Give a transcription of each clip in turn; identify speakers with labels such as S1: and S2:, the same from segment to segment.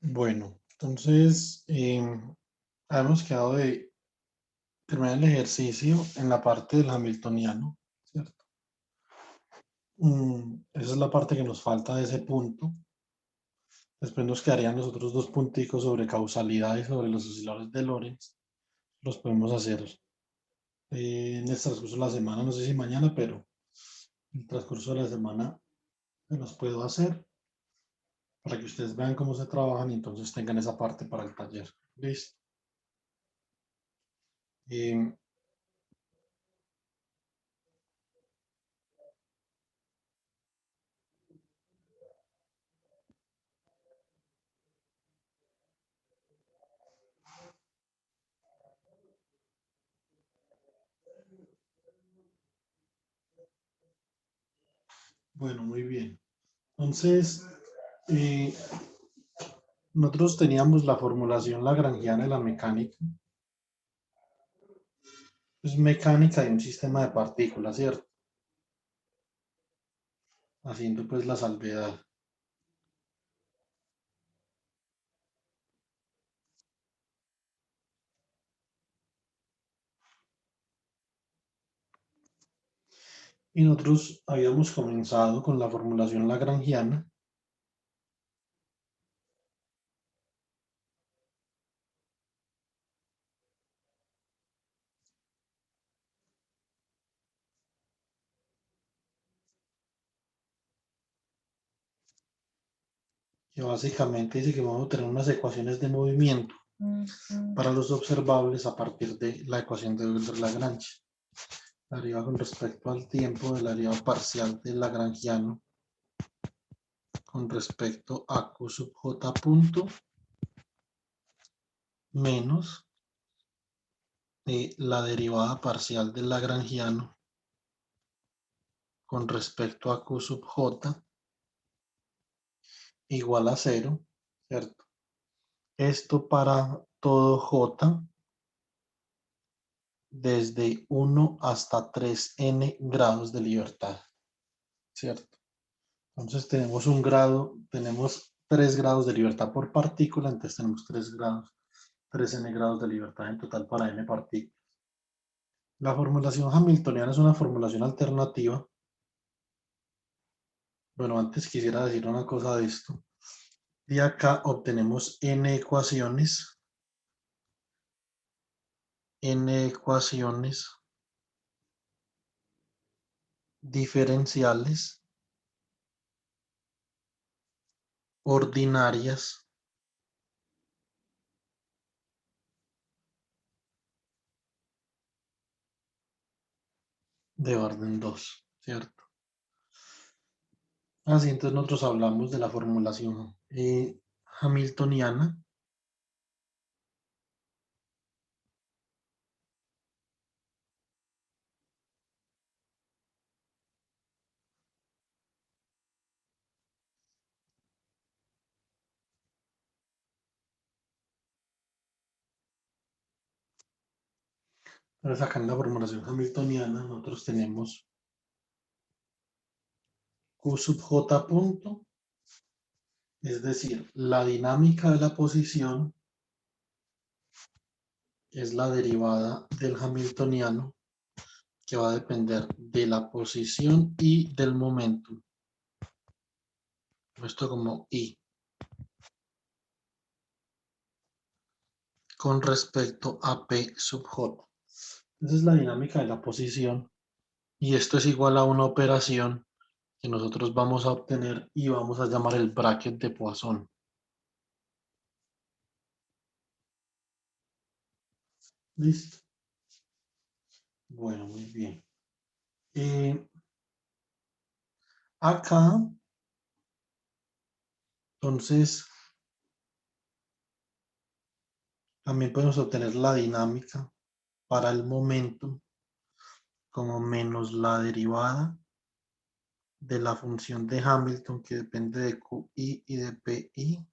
S1: Bueno, entonces habíamos quedado de terminar el ejercicio en la parte del hamiltoniano, ¿cierto? Esa es la parte que nos falta de ese punto. Después nos quedarían los otros dos punticos sobre causalidad y sobre los osciladores de Lorentz. Los podemos hacer en el transcurso de la semana, no sé si mañana, pero en el transcurso de la semana se los puedo hacer para que ustedes vean cómo se trabajan y entonces tengan esa parte para el taller. ¿Listo? Em, bueno, muy bien. Entonces, eh, nosotros teníamos la formulación lagrangiana de la mecánica. Es mecánica de un sistema de partículas, ¿cierto? Haciendo pues la salvedad. Y nosotros habíamos comenzado con la formulación lagrangiana, que básicamente dice que vamos a tener unas ecuaciones de movimiento para los observables a partir de la ecuación de Euler-Lagrange. La deriva con respecto al tiempo de la deriva parcial del lagrangiano con respecto a Q sub J punto menos la derivada parcial del lagrangiano con respecto a Q sub J igual a cero, ¿cierto? Esto para todo J desde 1 hasta 3n grados de libertad, ¿cierto? Entonces tenemos un grado, tenemos 3 grados de libertad por partícula, entonces tenemos 3 grados, 3n grados de libertad en total para n partículas. La formulación hamiltoniana es una formulación alternativa. Bueno, antes quisiera decir una cosa de esto. De acá obtenemos n ecuaciones diferenciales ordinarias de orden 2, ¿cierto? Así entonces nosotros hablamos de la formulación hamiltoniana. Entonces acá en la formulación hamiltoniana nosotros tenemos Q sub J punto, es decir, la dinámica de la posición es la derivada del hamiltoniano que va a depender de la posición y del momento. Esto como I. Con respecto a P sub J. Esa es la dinámica de la posición y esto es igual a una operación que nosotros vamos a obtener y vamos a llamar el bracket de Poisson. ¿Listo? Bueno, muy bien. Acá, entonces, también podemos obtener la dinámica para el momento como menos la derivada de la función de Hamilton que depende de QI y de PI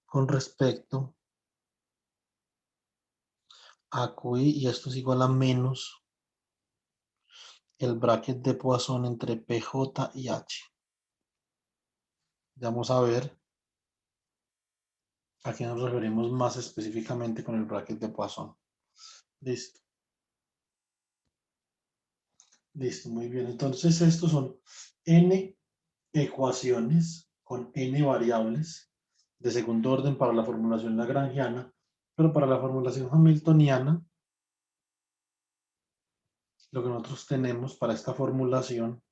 S1: con respecto a QI y esto es igual a menos el bracket de Poisson entre PJ y H. Vamos a ver. ¿A qué nos referimos más específicamente con el bracket de Poisson? Listo. Listo, muy bien. Entonces, estos son n ecuaciones con n variables de segundo orden para la formulación lagrangiana, pero para la formulación hamiltoniana, lo que nosotros tenemos para esta formulación,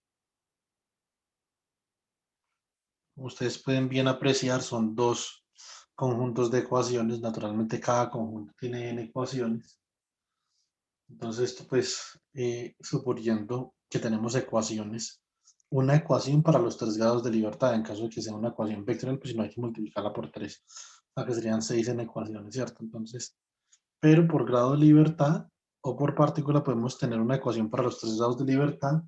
S1: como ustedes pueden bien apreciar, son dos conjuntos de ecuaciones. Naturalmente, cada conjunto tiene n ecuaciones. Entonces, esto pues, suponiendo que tenemos ecuaciones, una ecuación para los 3 grados de libertad, en caso de que sea una ecuación vectorial, pues si no hay que multiplicarla por 3, o sea que serían 6 en ecuaciones, ¿cierto? Entonces, pero por grado de libertad o por partícula podemos tener una ecuación para los 3 grados de libertad.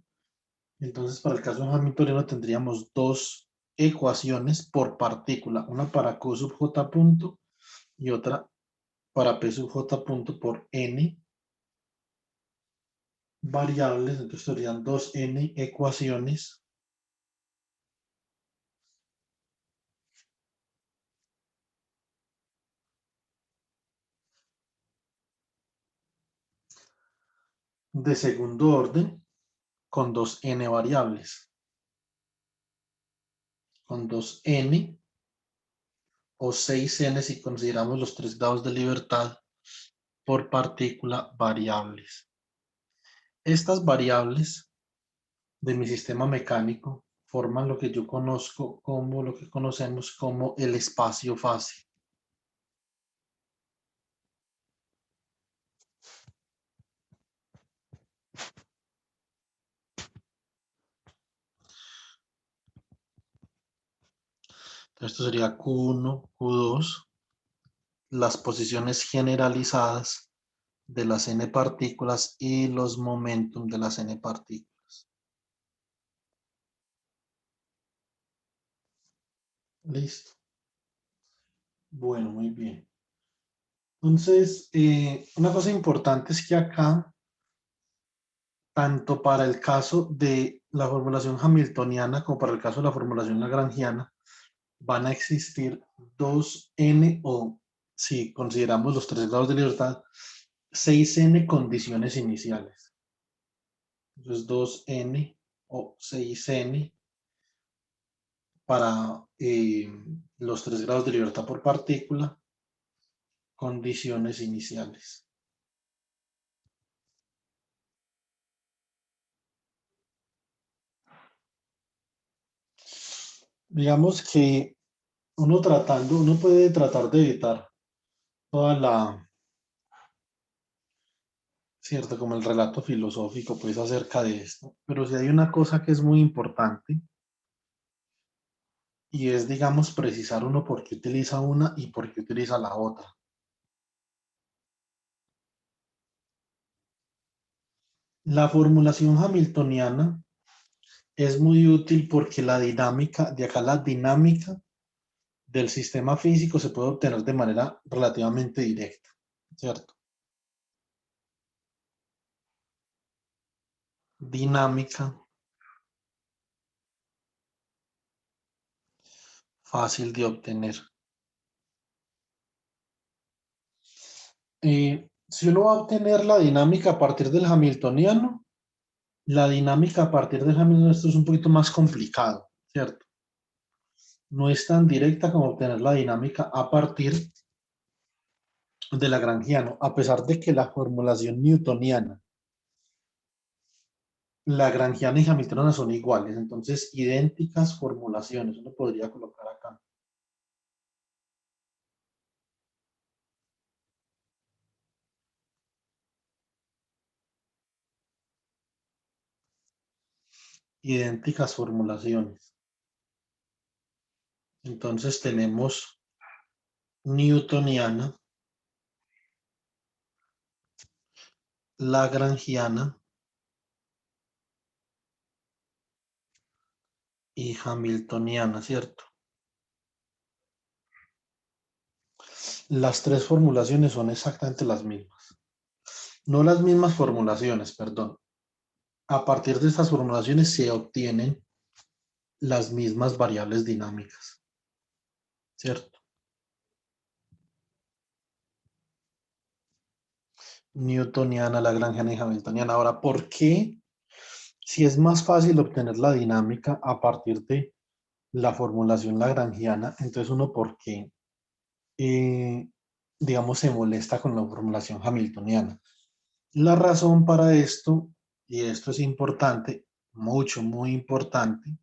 S1: Entonces, para el caso hamiltoniano tendríamos dos ecuaciones por partícula, una para Q sub j punto y otra para P sub j punto por n variables. Entonces serían 2n ecuaciones de segundo orden con 2n variables, con 2n o 6n si consideramos los 3 grados de libertad por partícula variables. Estas variables de mi sistema mecánico forman lo que yo conozco como, lo que conocemos como el espacio fácil. Esto sería Q1, Q2, las posiciones generalizadas de las n partículas y los momentum de las n partículas. Listo. Bueno, muy bien. Entonces, una cosa importante es que acá, tanto para el caso de la formulación hamiltoniana como para el caso de la formulación lagrangiana, van a existir 2n o, si consideramos los 3 grados de libertad, 6n condiciones iniciales. Entonces 2n o 6n para los 3 grados de libertad por partícula, condiciones iniciales. Digamos que uno puede tratar de evitar toda la, cierto, como el relato filosófico pues acerca de esto, pero si hay una cosa que es muy importante y es, digamos, precisar uno por qué utiliza una y por qué utiliza la otra. La formulación hamiltoniana es muy útil porque la dinámica, de acá la dinámica del sistema físico se puede obtener de manera relativamente directa, ¿cierto? Dinámica fácil de obtener. Si uno va a obtener la dinámica a partir del hamiltoniano, la dinámica a partir del hamiltoniano esto es un poquito más complicado, ¿cierto? No es tan directa como obtener la dinámica a partir de lagrangiano, a pesar de que la formulación newtoniana, lagrangiana y hamiltoniana son iguales, entonces idénticas formulaciones, uno podría colocar acá. Idénticas formulaciones. Entonces tenemos newtoniana, lagrangiana y hamiltoniana, ¿cierto? Las tres formulaciones son exactamente las mismas. No las mismas formulaciones, perdón. A partir de estas formulaciones se obtienen las mismas variables dinámicas, ¿cierto? newtoniana, lagrangiana y hamiltoniana. Ahora, ¿por qué? Si es más fácil obtener la dinámica a partir de la formulación lagrangiana, entonces uno, ¿por qué? eh, digamos, se molesta con la formulación hamiltoniana. La razón para esto, y esto es importante, mucho, muy importante,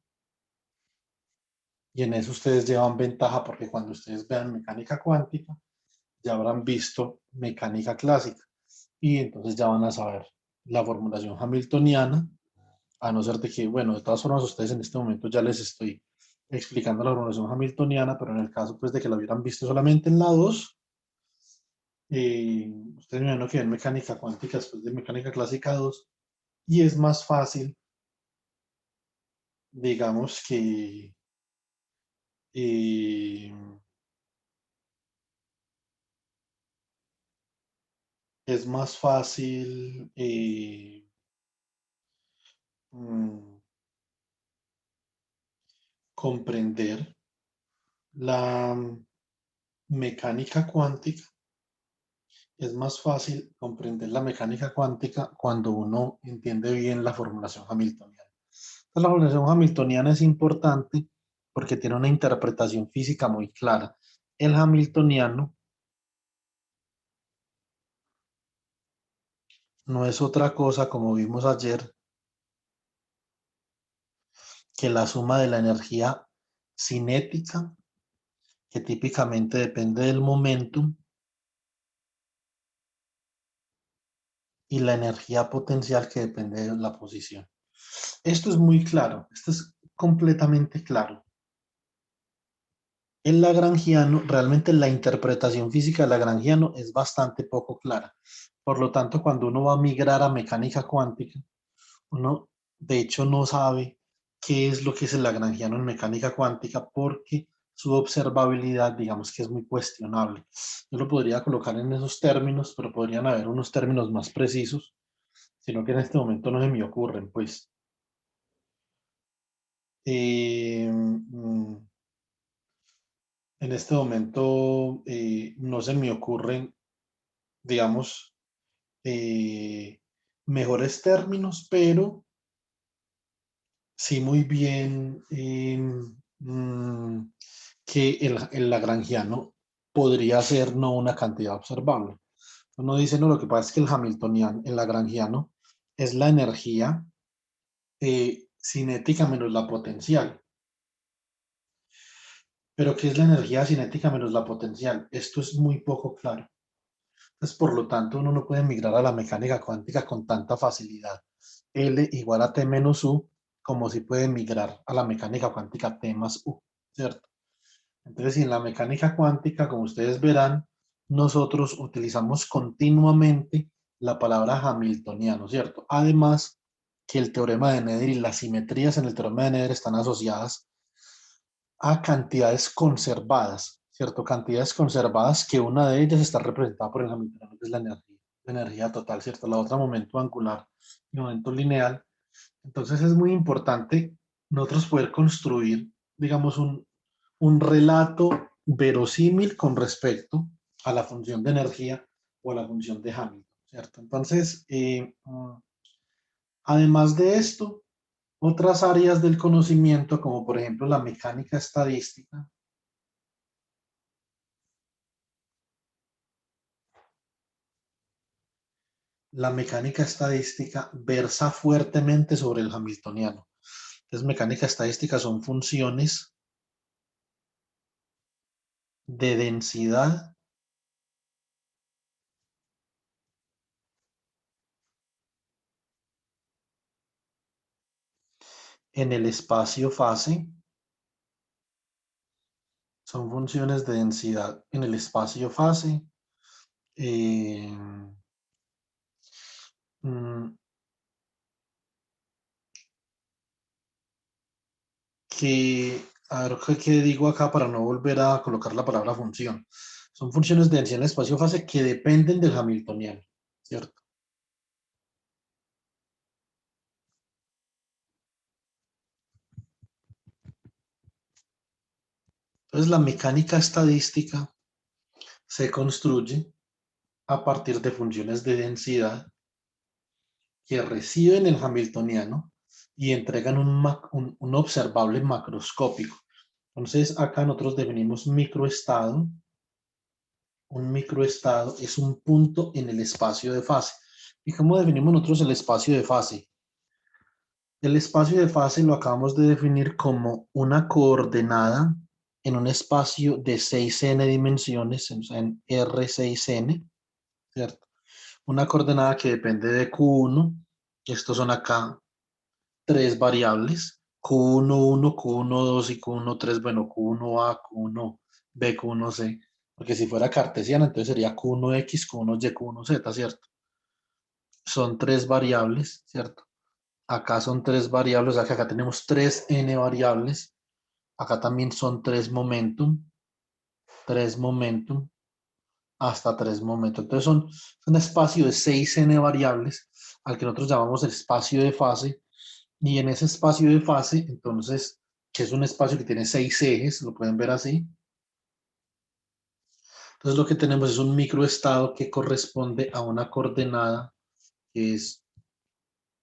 S1: y en eso ustedes llevan ventaja porque cuando ustedes vean mecánica cuántica, ya habrán visto mecánica clásica y entonces ya van a saber la formulación hamiltoniana, a no ser de que, bueno, de todas formas ustedes en este momento ya les estoy explicando la formulación hamiltoniana, pero en el caso pues de que la hubieran visto solamente en la 2, ustedes me imagino que ven mecánica cuántica después de mecánica clásica 2 y es más fácil, digamos que eh, es más fácil mm, comprender la mecánica cuántica, es más fácil comprender la mecánica cuántica cuando uno entiende bien la formulación hamiltoniana. Entonces, la formulación hamiltoniana es importante porque tiene una interpretación física muy clara. El hamiltoniano no es otra cosa, como vimos ayer, que la suma de la energía cinética, que típicamente depende del momentum, y la energía potencial, que depende de la posición. Esto es muy claro, esto es completamente claro. El lagrangiano, realmente la interpretación física del lagrangiano es bastante poco clara. Por lo tanto, cuando uno va a migrar a mecánica cuántica, uno de hecho no sabe qué es lo que es el lagrangiano en mecánica cuántica porque su observabilidad, digamos que es muy cuestionable. Yo lo podría colocar en esos términos, pero podrían haber unos términos más precisos, sino que en este momento no se me ocurren, pues. En este momento no se me ocurren, digamos, eh, mejores términos, pero sí muy bien que el lagrangiano podría ser no una cantidad observable. Uno dice, no, lo que pasa es que el hamiltoniano, el lagrangiano, es la energía cinética menos la potencial. Pero ¿qué es la energía cinética menos la potencial? Esto es muy poco claro. Entonces, por lo tanto, uno no puede migrar a la mecánica cuántica con tanta facilidad. L igual a T menos U, como si puede migrar a la mecánica cuántica T más U, ¿cierto? Entonces, en la mecánica cuántica, como ustedes verán, nosotros utilizamos continuamente la palabra hamiltoniano, ¿cierto? Además, que el teorema de Nether y las simetrías en el teorema de Nether están asociadas a cantidades conservadas, ¿cierto? Cantidades conservadas que una de ellas está representada por el hamiltoniano, que es la energía total, ¿cierto? La otra momento angular y momento lineal. Entonces es muy importante nosotros poder construir, digamos, un relato verosímil con respecto a la función de energía o a la función de Hamilton, ¿cierto? Entonces, además de esto, otras áreas del conocimiento, como por ejemplo la mecánica estadística, la mecánica estadística versa fuertemente sobre el hamiltoniano. Entonces, mecánica estadística son funciones de densidad en el espacio-fase. Son funciones de densidad en el espacio-fase. Eh, mm, a ver, ¿qué digo acá para no volver a colocar la palabra función? Son funciones de densidad en el espacio-fase que dependen del hamiltoniano, ¿cierto? Entonces, la mecánica estadística se construye a partir de funciones de densidad que reciben el hamiltoniano y entregan un observable macroscópico. Entonces, acá nosotros definimos microestado. Un microestado es un punto en el espacio de fase. ¿Y cómo definimos nosotros el espacio de fase? El espacio de fase lo acabamos de definir como una coordenada en un espacio de 6n dimensiones, o sea, en R6n, ¿cierto? Una coordenada que depende de Q1. Estos son acá tres variables, Q1, Q1, y Q1, bueno, Q1A, Q1B, Q1C, porque si fuera cartesiana, entonces sería Q1X, Q1Y, Q1Z, ¿cierto? Son tres variables, ¿cierto? Acá son tres variables, acá tenemos tres n variables, acá también son tres momentum, hasta tres momentum. Entonces son un espacio de 6n variables, al que nosotros llamamos el espacio de fase, y en ese espacio de fase, entonces, que es un espacio que tiene 6 ejes, lo pueden ver así. Entonces lo que tenemos es un microestado que corresponde a una coordenada, que es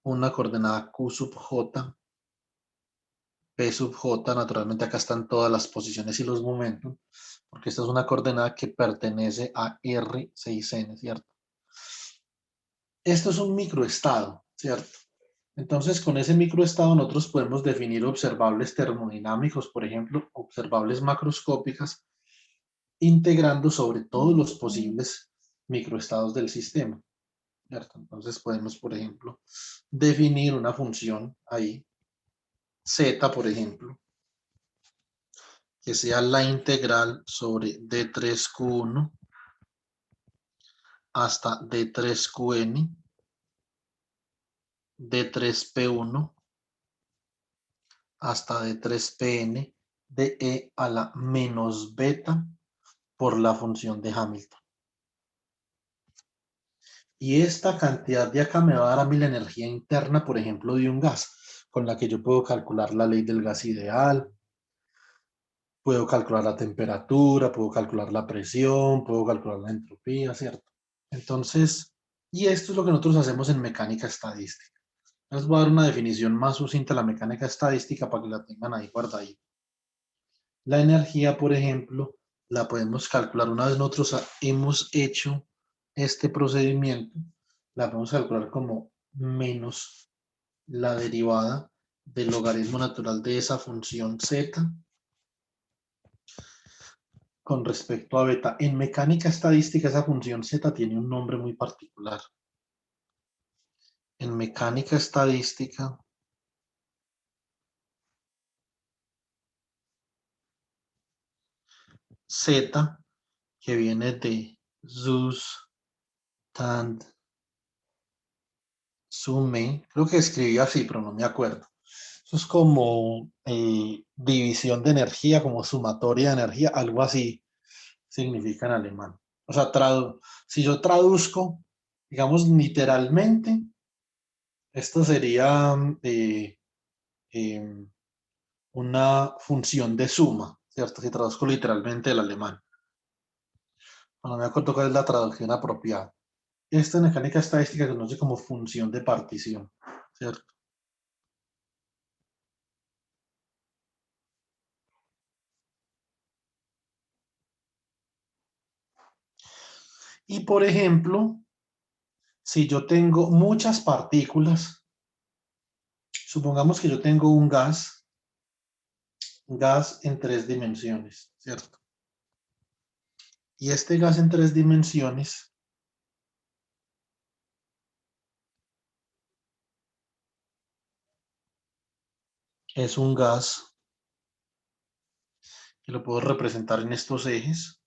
S1: una coordenada Q sub J, P sub J, naturalmente acá están todas las posiciones y los momentos, porque esta es una coordenada que pertenece a R6n, ¿cierto? Esto es un microestado, ¿cierto? Entonces, con ese microestado nosotros podemos definir observables termodinámicos, por ejemplo, observables macroscópicas, integrando sobre todos los posibles microestados del sistema, ¿cierto? Entonces podemos, por ejemplo, definir una función ahí, z, por ejemplo, que sea la integral sobre d3q1 hasta d3qn, d3p1 hasta d3pn, de e a la menos beta por la función de Hamilton. Y esta cantidad de acá me va a dar a mí la energía interna, por ejemplo, de un gas, con la que yo puedo calcular la ley del gas ideal, puedo calcular la temperatura, puedo calcular la presión, puedo calcular la entropía, ¿cierto? Entonces, y esto es lo que nosotros hacemos en mecánica estadística. Les voy a dar una definición más sucinta de la mecánica estadística para que la tengan ahí guardadita. La energía, por ejemplo, la podemos calcular una vez nosotros hemos hecho este procedimiento, la podemos calcular como menos la derivada del logaritmo natural de esa función z con respecto a beta. En mecánica estadística esa función z tiene un nombre muy particular. En mecánica estadística z, que viene de Zeus, Tand, Sume, creo que escribí así, pero no me acuerdo. Eso es como división de energía, como sumatoria de energía, algo así significa en alemán. O sea, si yo traduzco, digamos, literalmente, esto sería eh, una función de suma, ¿cierto? Si traduzco literalmente el alemán. No me acuerdo cuál es la traducción apropiada. Esta mecánica estadística se conoce como función de partición, ¿cierto? Y por ejemplo, si yo tengo muchas partículas, supongamos que yo tengo un gas en tres dimensiones, ¿cierto? Y este gas en tres dimensiones es un gas que lo puedo representar en estos ejes.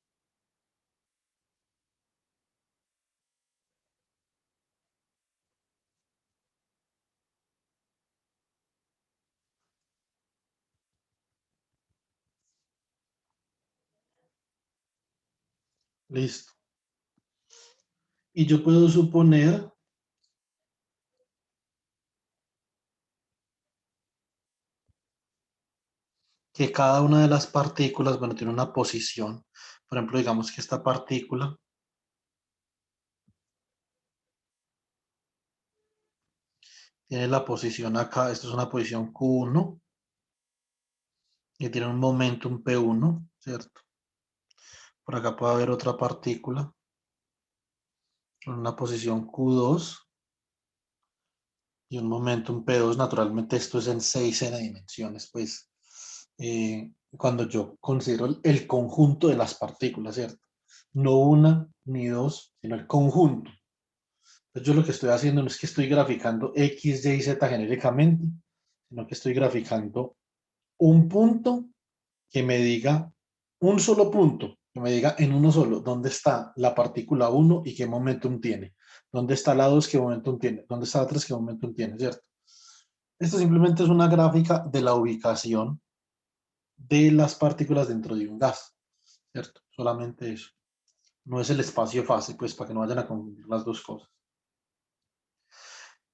S1: Listo. Y yo puedo suponer que cada una de las partículas, bueno, tiene una posición. Por ejemplo, digamos que esta partícula tiene la posición acá, esto es una posición Q1, y tiene un momentum P1, ¿cierto? Por acá puede haber otra partícula con una posición Q2 y un momentum P2. Naturalmente esto es en 6n dimensiones, pues cuando yo considero el conjunto de las partículas, ¿cierto? No una ni dos, sino el conjunto. Entonces yo lo que estoy haciendo no es que estoy graficando X, Y, Z genéricamente, sino que estoy graficando un punto que me diga, un solo punto, que me diga en uno solo, dónde está la partícula 1 y qué momentum tiene. ¿Dónde está la 2? ¿Qué momentum tiene? ¿Dónde está la 3? ¿Qué momentum tiene? ¿Cierto? Esto simplemente es una gráfica de la ubicación de las partículas dentro de un gas, ¿cierto? Solamente eso. No es el espacio fase, pues para que no vayan a confundir las dos cosas.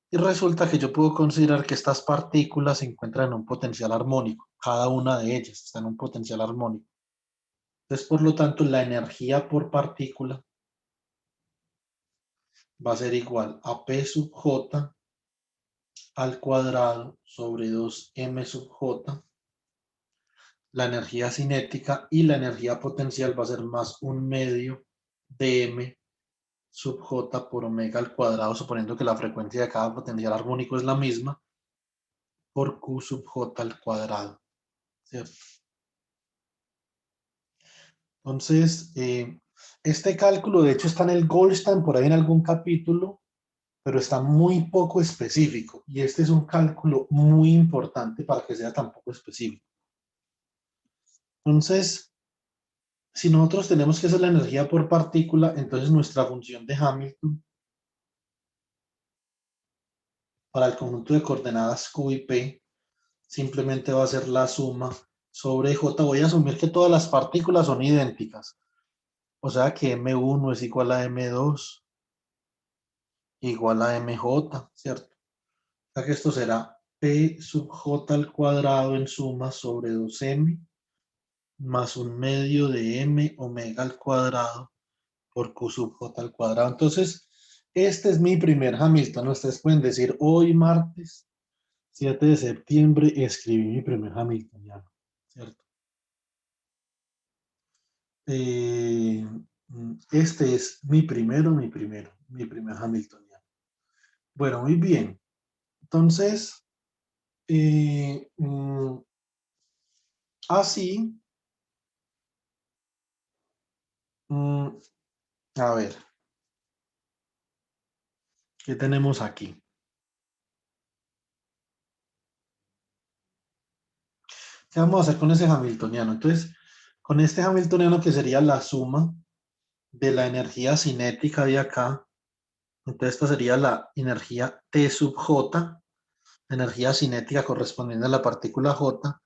S1: Y resulta que yo puedo considerar que estas partículas se encuentran en un potencial armónico. Cada una de ellas está en un potencial armónico. Entonces, por lo tanto, la energía por partícula va a ser igual a P sub J al cuadrado sobre 2M sub J. La energía cinética y la energía potencial va a ser más 1/2 de M sub J por omega al cuadrado, suponiendo que la frecuencia de cada potencial armónico es la misma, por Q sub J al cuadrado, ¿cierto? Entonces, este cálculo de hecho está en el Goldstein, por ahí en algún capítulo, pero está muy poco específico. Y este es un cálculo muy importante para que sea tan poco específico. Entonces, si nosotros tenemos que hacer la energía por partícula, entonces nuestra función de Hamilton para el conjunto de coordenadas Q y P simplemente va a ser la suma sobre J. Voy a asumir que todas las partículas son idénticas. O sea que M1 es igual a M2 igual a MJ, ¿cierto? O sea que esto será P sub J al cuadrado en suma sobre 2M más 1/2 de M omega al cuadrado por Q sub J al cuadrado. Entonces, este es mi primer Hamilton. Ustedes pueden decir, hoy martes 7 de septiembre escribí mi primer Hamiltoniano, ¿cierto? Este es mi primer Hamiltoniano. Bueno, muy bien. Entonces, así, a ver, ¿qué tenemos aquí? ¿Qué vamos a hacer con ese Hamiltoniano? Entonces, con este Hamiltoniano que sería la suma de la energía cinética de acá, entonces esta sería la energía T sub J, energía cinética correspondiente a la partícula J,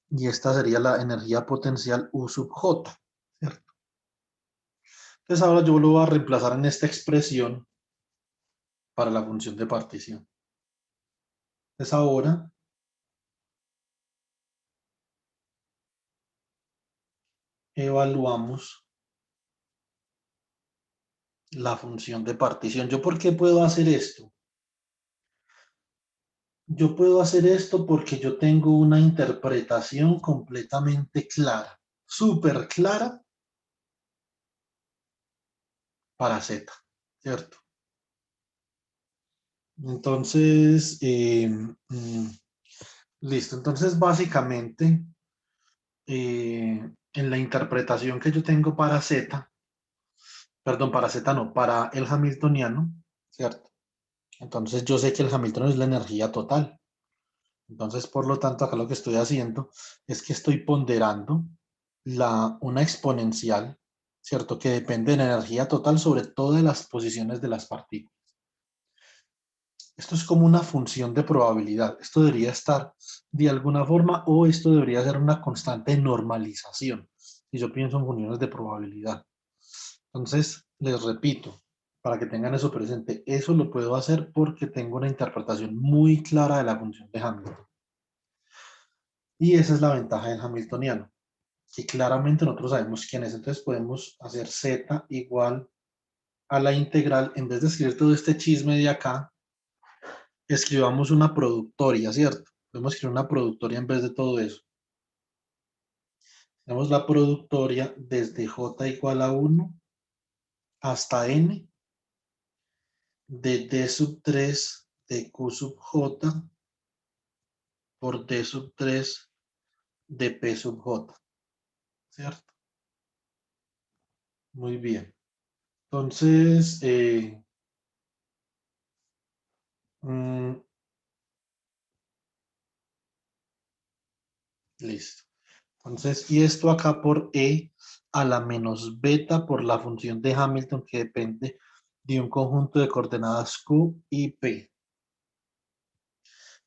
S1: y esta sería la energía potencial U sub J, ¿cierto? Entonces ahora yo lo voy a reemplazar en esta expresión para la función de partición. Entonces ahora evaluamos la función de partición. ¿Yo por qué puedo hacer esto? Yo puedo hacer esto porque yo tengo una interpretación completamente clara, súper clara para Z, ¿cierto? Entonces, listo. Entonces, básicamente, en la interpretación que yo tengo para Z, perdón, para Z no, para el Hamiltoniano, ¿cierto? Entonces, yo sé que el Hamiltoniano es la energía total. Entonces, por lo tanto, acá lo que estoy haciendo es que estoy ponderando una exponencial, ¿cierto? Que depende de la energía total sobre todas las posiciones de las partículas. Esto es como una función de probabilidad. Esto debería estar de alguna forma o esto debería ser una constante normalización. Si yo pienso en funciones de probabilidad. Entonces, les repito, para que tengan eso presente, eso lo puedo hacer porque tengo una interpretación muy clara de la función de Hamilton. Y esa es la ventaja del Hamiltoniano, que claramente nosotros sabemos quién es. Entonces podemos hacer Z igual a la integral, en vez de escribir todo este chisme de acá, escribamos una productoria, ¿cierto? Podemos escribir una productoria en vez de todo eso. Tenemos la productoria desde j igual a 1 hasta n de d sub 3 de q sub j por d sub 3 de p sub j, ¿cierto? Muy bien. Entonces, listo. Entonces, y esto acá por e a la menos beta por la función de Hamilton que depende de un conjunto de coordenadas q y p.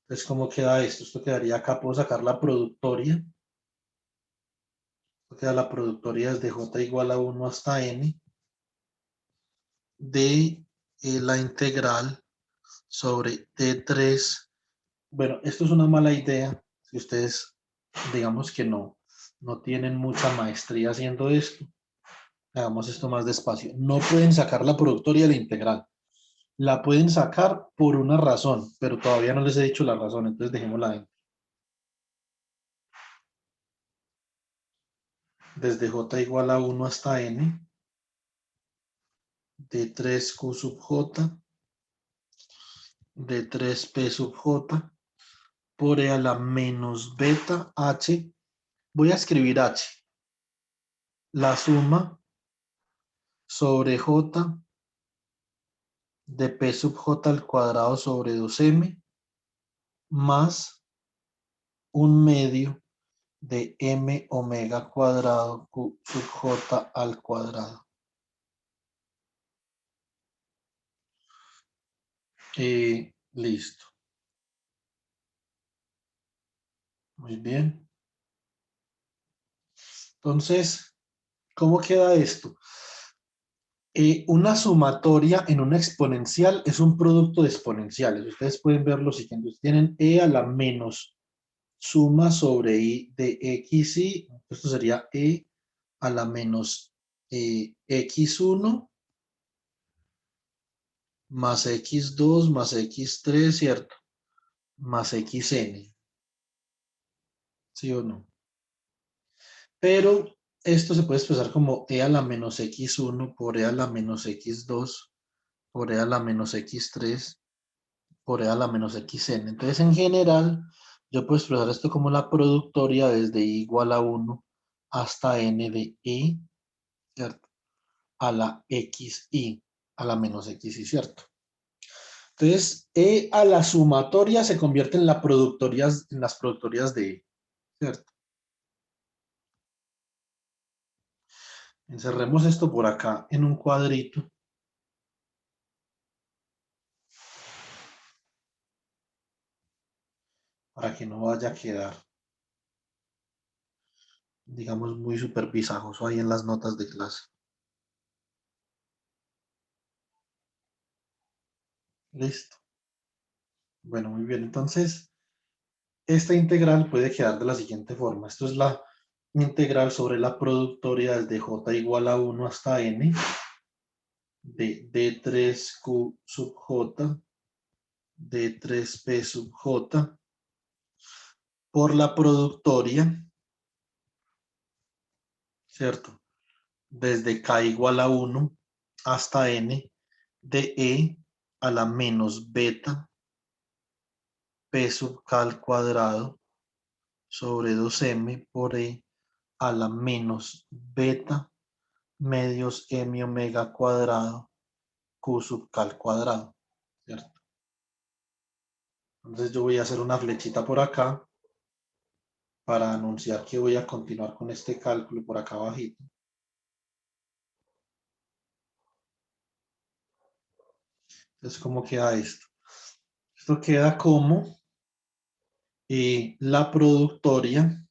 S1: Entonces, ¿cómo queda esto? Esto quedaría acá, puedo sacar la productoria. Esto queda la productoria desde j igual a 1 hasta n de la integral sobre d3. Bueno, esto es una mala idea si ustedes, digamos que no tienen mucha maestría haciendo esto. Hagamos esto más despacio. No pueden sacar la productoria de la integral. La pueden sacar por una razón, pero todavía no les he dicho la razón, entonces dejémosla ahí. Desde j igual a 1 hasta n, de 3q sub j, de 3p sub j, por e a la menos beta h. Voy a escribir h. La suma sobre j de p sub j al cuadrado sobre 2m más un medio de m omega cuadrado q sub j al cuadrado. Listo. Muy bien. Entonces, ¿cómo queda esto? Una sumatoria en una exponencial es un producto de exponenciales. Ustedes pueden ver lo siguiente. Tienen e a la menos suma sobre i de xy. Esto sería e a la menos x1 más x2 más x3, ¿cierto? Más xn. ¿Sí o no? Pero esto se puede expresar como e a la menos x1 por e a la menos x2 por e a la menos x3 por e a la menos xn. Entonces, en general, yo puedo expresar esto como la productoria desde i igual a 1 hasta n de i, ¿cierto? A la xi, a la menos xi, ¿cierto? Entonces, e a la sumatoria se convierte en, en las productorias de e, ¿cierto? Encerremos esto por acá en un cuadrito para que no vaya a quedar, digamos, muy supervisajoso ahí en las notas de clase. Listo. Bueno, muy bien. Entonces, esta integral puede quedar de la siguiente forma. Esto es la integral sobre la productoria desde j igual a 1 hasta n de d3q sub j, d3p sub j, por la productoria, ¿cierto? Desde k igual a 1 hasta n de e a la menos beta p sub k al cuadrado sobre 2m por e a la menos beta medios m omega cuadrado q sub k al cuadrado, ¿cierto? Entonces yo voy a hacer una flechita por acá para anunciar que voy a continuar con este cálculo por acá abajito. Entonces, ¿cómo queda esto? Esto queda como la productoria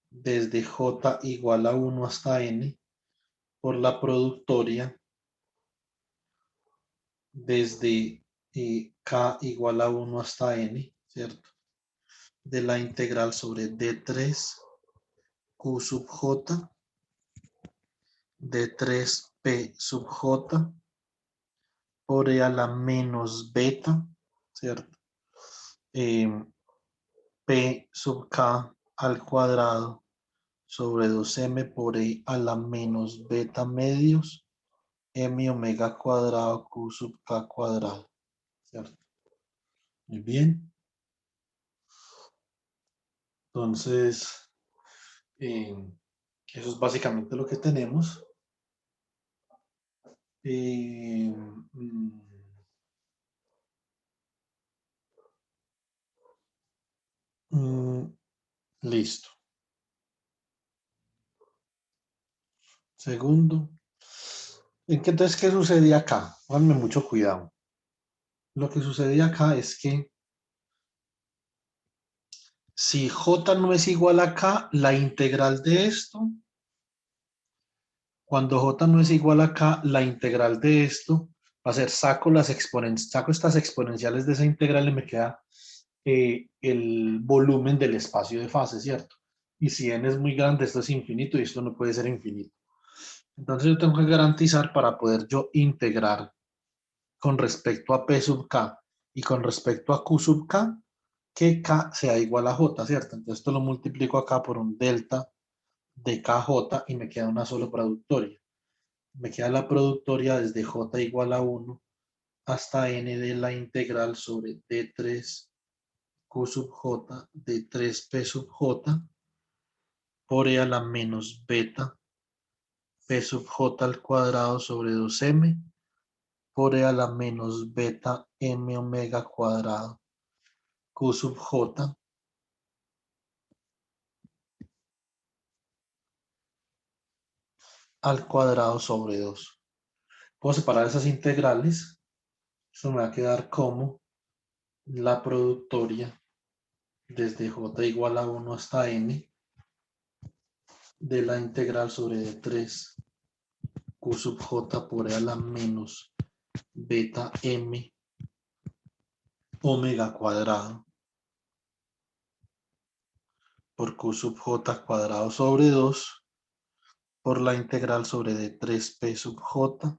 S1: desde j igual a 1 hasta n por la productoria desde k igual a 1 hasta n, ¿cierto? De la integral sobre d3 q sub j, d3p sub j por E a la menos beta, ¿cierto? P sub K al cuadrado sobre 2M por E a la menos beta medios, M omega cuadrado Q sub K cuadrado, ¿cierto? Muy bien. Entonces, eso es básicamente lo que tenemos. Eh, mm, listo. Segundo. Entonces, ¿qué sucedía acá? Pónganme mucho cuidado. Lo que sucedía acá es que si J no es igual a K, la integral de esto, cuando J no es igual a K, la integral de esto va a ser saco estas exponenciales de esa integral y me queda el volumen del espacio de fase, ¿cierto? Y si n es muy grande, esto es infinito y esto no puede ser infinito. Entonces yo tengo que garantizar para poder yo integrar con respecto a P sub K y con respecto a Q sub K, que K sea igual a J, ¿cierto? Entonces esto lo multiplico acá por un delta de KJ y me queda una sola productoria. Me queda la productoria desde J igual a 1 hasta N de la integral sobre D3 Q sub J de 3P sub J por E a la menos beta P sub J al cuadrado sobre 2M por E a la menos beta M omega cuadrado Q sub J al cuadrado sobre 2. Puedo separar esas integrales. Eso me va a quedar como la productoria desde J igual a 1 hasta N de la integral sobre 3 Q sub J por E a la menos beta M omega cuadrado por Q sub J cuadrado sobre 2 por la integral sobre D3P sub J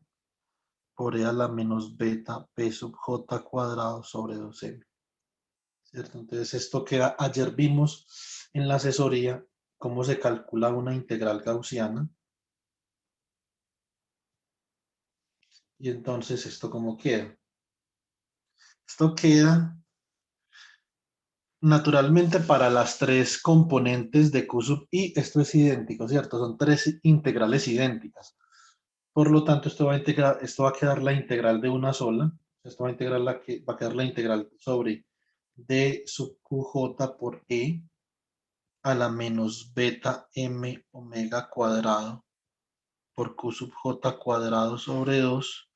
S1: por E a la menos beta P sub J cuadrado sobre 2M. ¿Cierto? Entonces esto queda, ayer vimos en la asesoría cómo se calcula una integral gaussiana. Y entonces esto cómo queda. Esto queda naturalmente para las tres componentes de Q sub I, esto es idéntico, ¿cierto? Son tres integrales idénticas. Por lo tanto, esto va a quedar la integral de una sola. Esto va a integrar va a quedar la integral sobre d sub qj por e a la menos beta m omega cuadrado por q sub j cuadrado sobre 2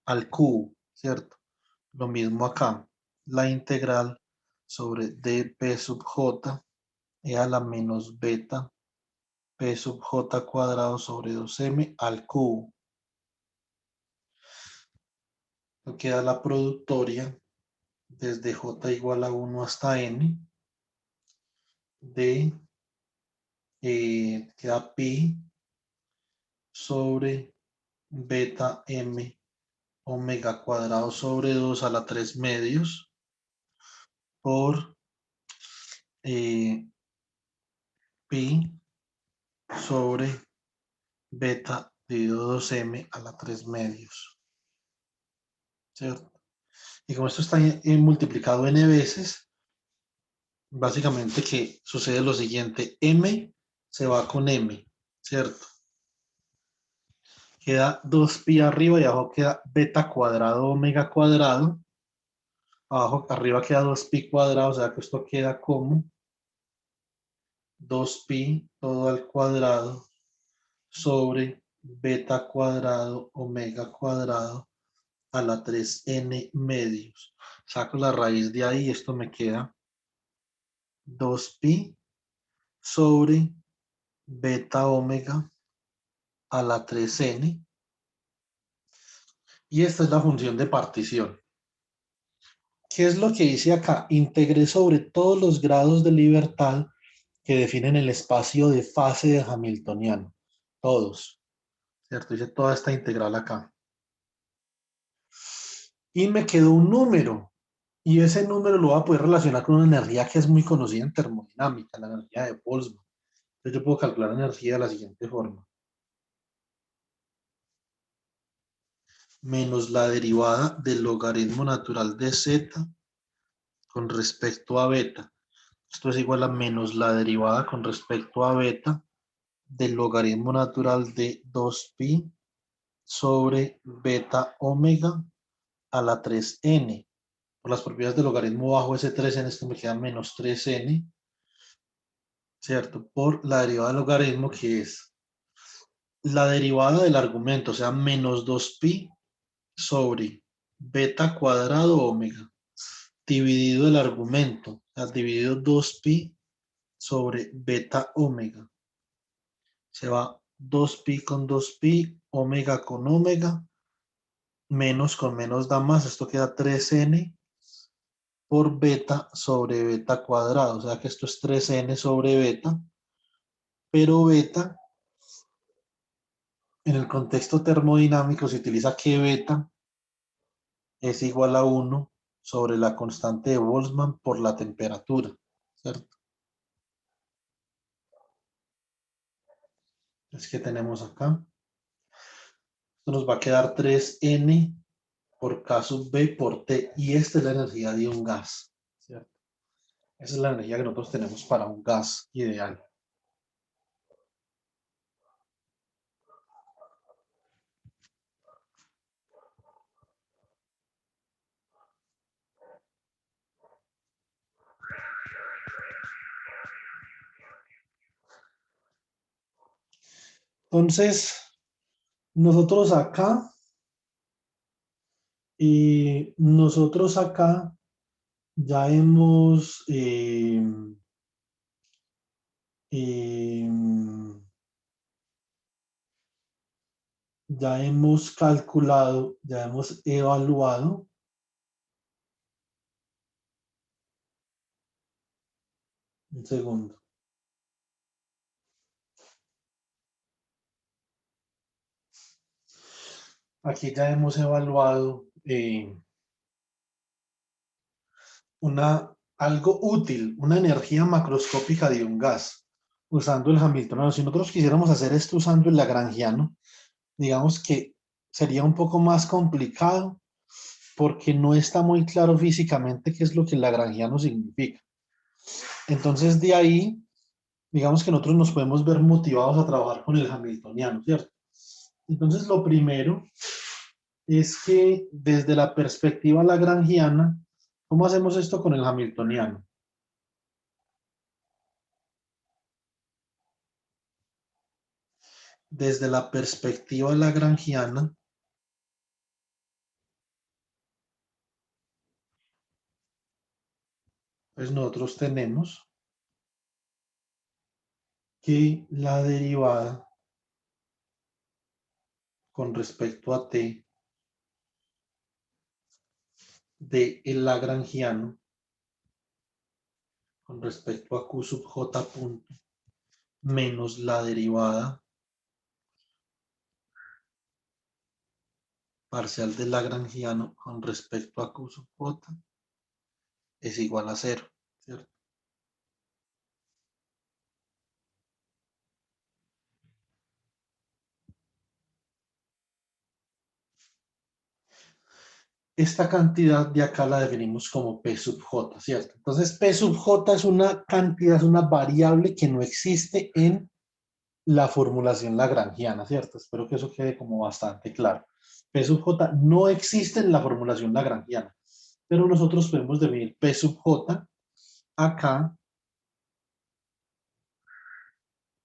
S1: al cubo, ¿cierto? Lo mismo acá. La integral sobre dp sub j e a la menos beta p sub j cuadrado sobre 2m al cubo. Queda la productoria desde j igual a 1 hasta n de queda pi sobre beta m omega cuadrado sobre 2 a la 3 medios por pi sobre beta dividido 2m a la 3 medios, ¿cierto? Y como esto está multiplicado n veces, básicamente que sucede lo siguiente, m se va con m, ¿cierto? Queda 2pi arriba y abajo queda beta cuadrado omega cuadrado. Abajo, arriba queda 2pi cuadrado, o sea que esto queda como 2pi todo al cuadrado sobre beta cuadrado omega cuadrado a la 3n medios. Saco la raíz de ahí y esto me queda 2pi sobre beta omega a la 3n. Y esta es la función de partición. ¿Qué es lo que hice acá? Integré sobre todos los grados de libertad que definen el espacio de fase de Hamiltoniano. Todos. ¿Cierto? Hice toda esta integral acá. Y me quedó un número. Y ese número lo voy a poder relacionar con una energía que es muy conocida en termodinámica, la energía de Boltzmann. Entonces yo puedo calcular la energía de la siguiente forma. Menos la derivada del logaritmo natural de z con respecto a beta. Esto es igual a menos la derivada con respecto a beta del logaritmo natural de 2pi sobre beta omega a la 3n. Por las propiedades del logaritmo bajo ese 3n, esto me queda menos 3n, ¿cierto? Por la derivada del logaritmo, que es la derivada del argumento, o sea, menos 2pi sobre beta cuadrado omega, dividido el argumento, o sea, dividido 2pi sobre beta omega. Se va 2pi con 2pi, omega con omega, menos con menos da más, esto queda 3n por beta sobre beta cuadrado, o sea que esto es 3n sobre beta, pero beta en el contexto termodinámico se utiliza que beta es igual a 1 sobre la constante de Boltzmann por la temperatura, ¿cierto? Es que tenemos acá, esto nos va a quedar 3n por K sub B por T, y esta es la energía de un gas, ¿cierto? Esa es la energía que nosotros tenemos para un gas ideal. Entonces, nosotros acá, nosotros acá ya hemos, eh, ya hemos calculado, ya hemos evaluado un segundo. Aquí ya hemos evaluado algo útil, una energía macroscópica de un gas, usando el Hamiltoniano. Si nosotros quisiéramos hacer esto usando el lagrangiano, digamos que sería un poco más complicado porque no está muy claro físicamente qué es lo que el lagrangiano significa. Entonces, de ahí, digamos que nosotros nos podemos ver motivados a trabajar con el Hamiltoniano, ¿cierto? Entonces, lo primero es que desde la perspectiva lagrangiana, ¿cómo hacemos esto con el Hamiltoniano? Desde la perspectiva lagrangiana, pues nosotros tenemos que la derivada con respecto a t de el lagrangiano con respecto a q sub j punto menos la derivada parcial del lagrangiano con respecto a q sub j es igual a 0, ¿cierto? Esta cantidad de acá la definimos como P sub J, ¿cierto? Entonces P sub J es una cantidad, es una variable que no existe en la formulación lagrangiana, ¿cierto? Espero que eso quede como bastante claro. P sub J no existe en la formulación lagrangiana, pero nosotros podemos definir P sub J acá.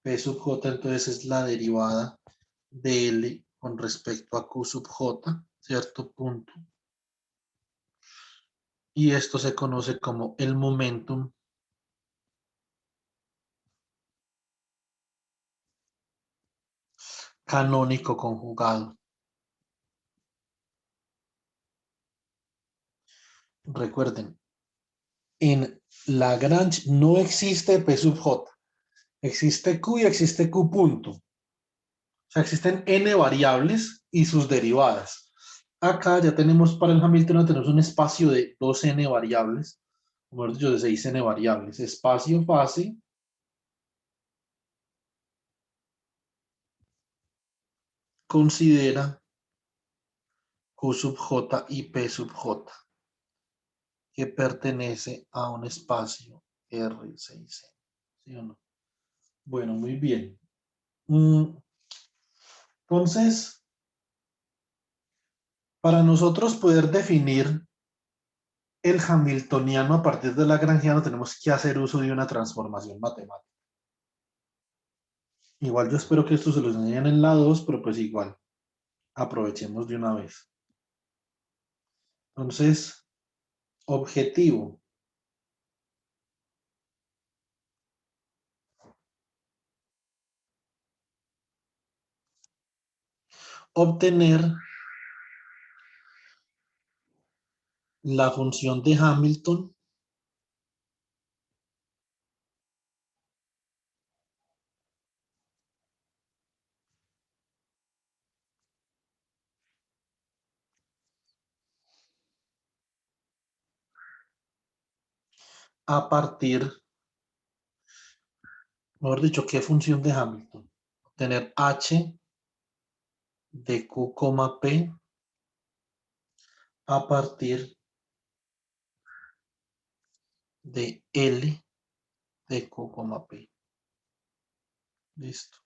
S1: P sub J entonces es la derivada de L con respecto a Q sub J, ¿cierto? Punto. Y esto se conoce como el momentum canónico conjugado. Recuerden, en Lagrange no existe P sub J, existe Q y existe Q punto. O sea, existen n variables y sus derivadas. Acá ya tenemos para el Hamiltoniano, tenemos un espacio de 2n variables, o mejor dicho, de 6n variables. Espacio fase considera Q sub j y P sub j, que pertenece a un espacio R6n. ¿Sí o no? Bueno, muy bien. Entonces, para nosotros poder definir el hamiltoniano a partir del lagrangiano, tenemos que hacer uso de una transformación matemática. Igual yo espero que esto se lo enseñen en la 2, pero pues igual, aprovechemos de una vez. Entonces, objetivo. Obtener la función de Hamilton a partir, mejor dicho, ¿qué función de Hamilton? Obtener h de q, p a partir de L de Q, P. Listo.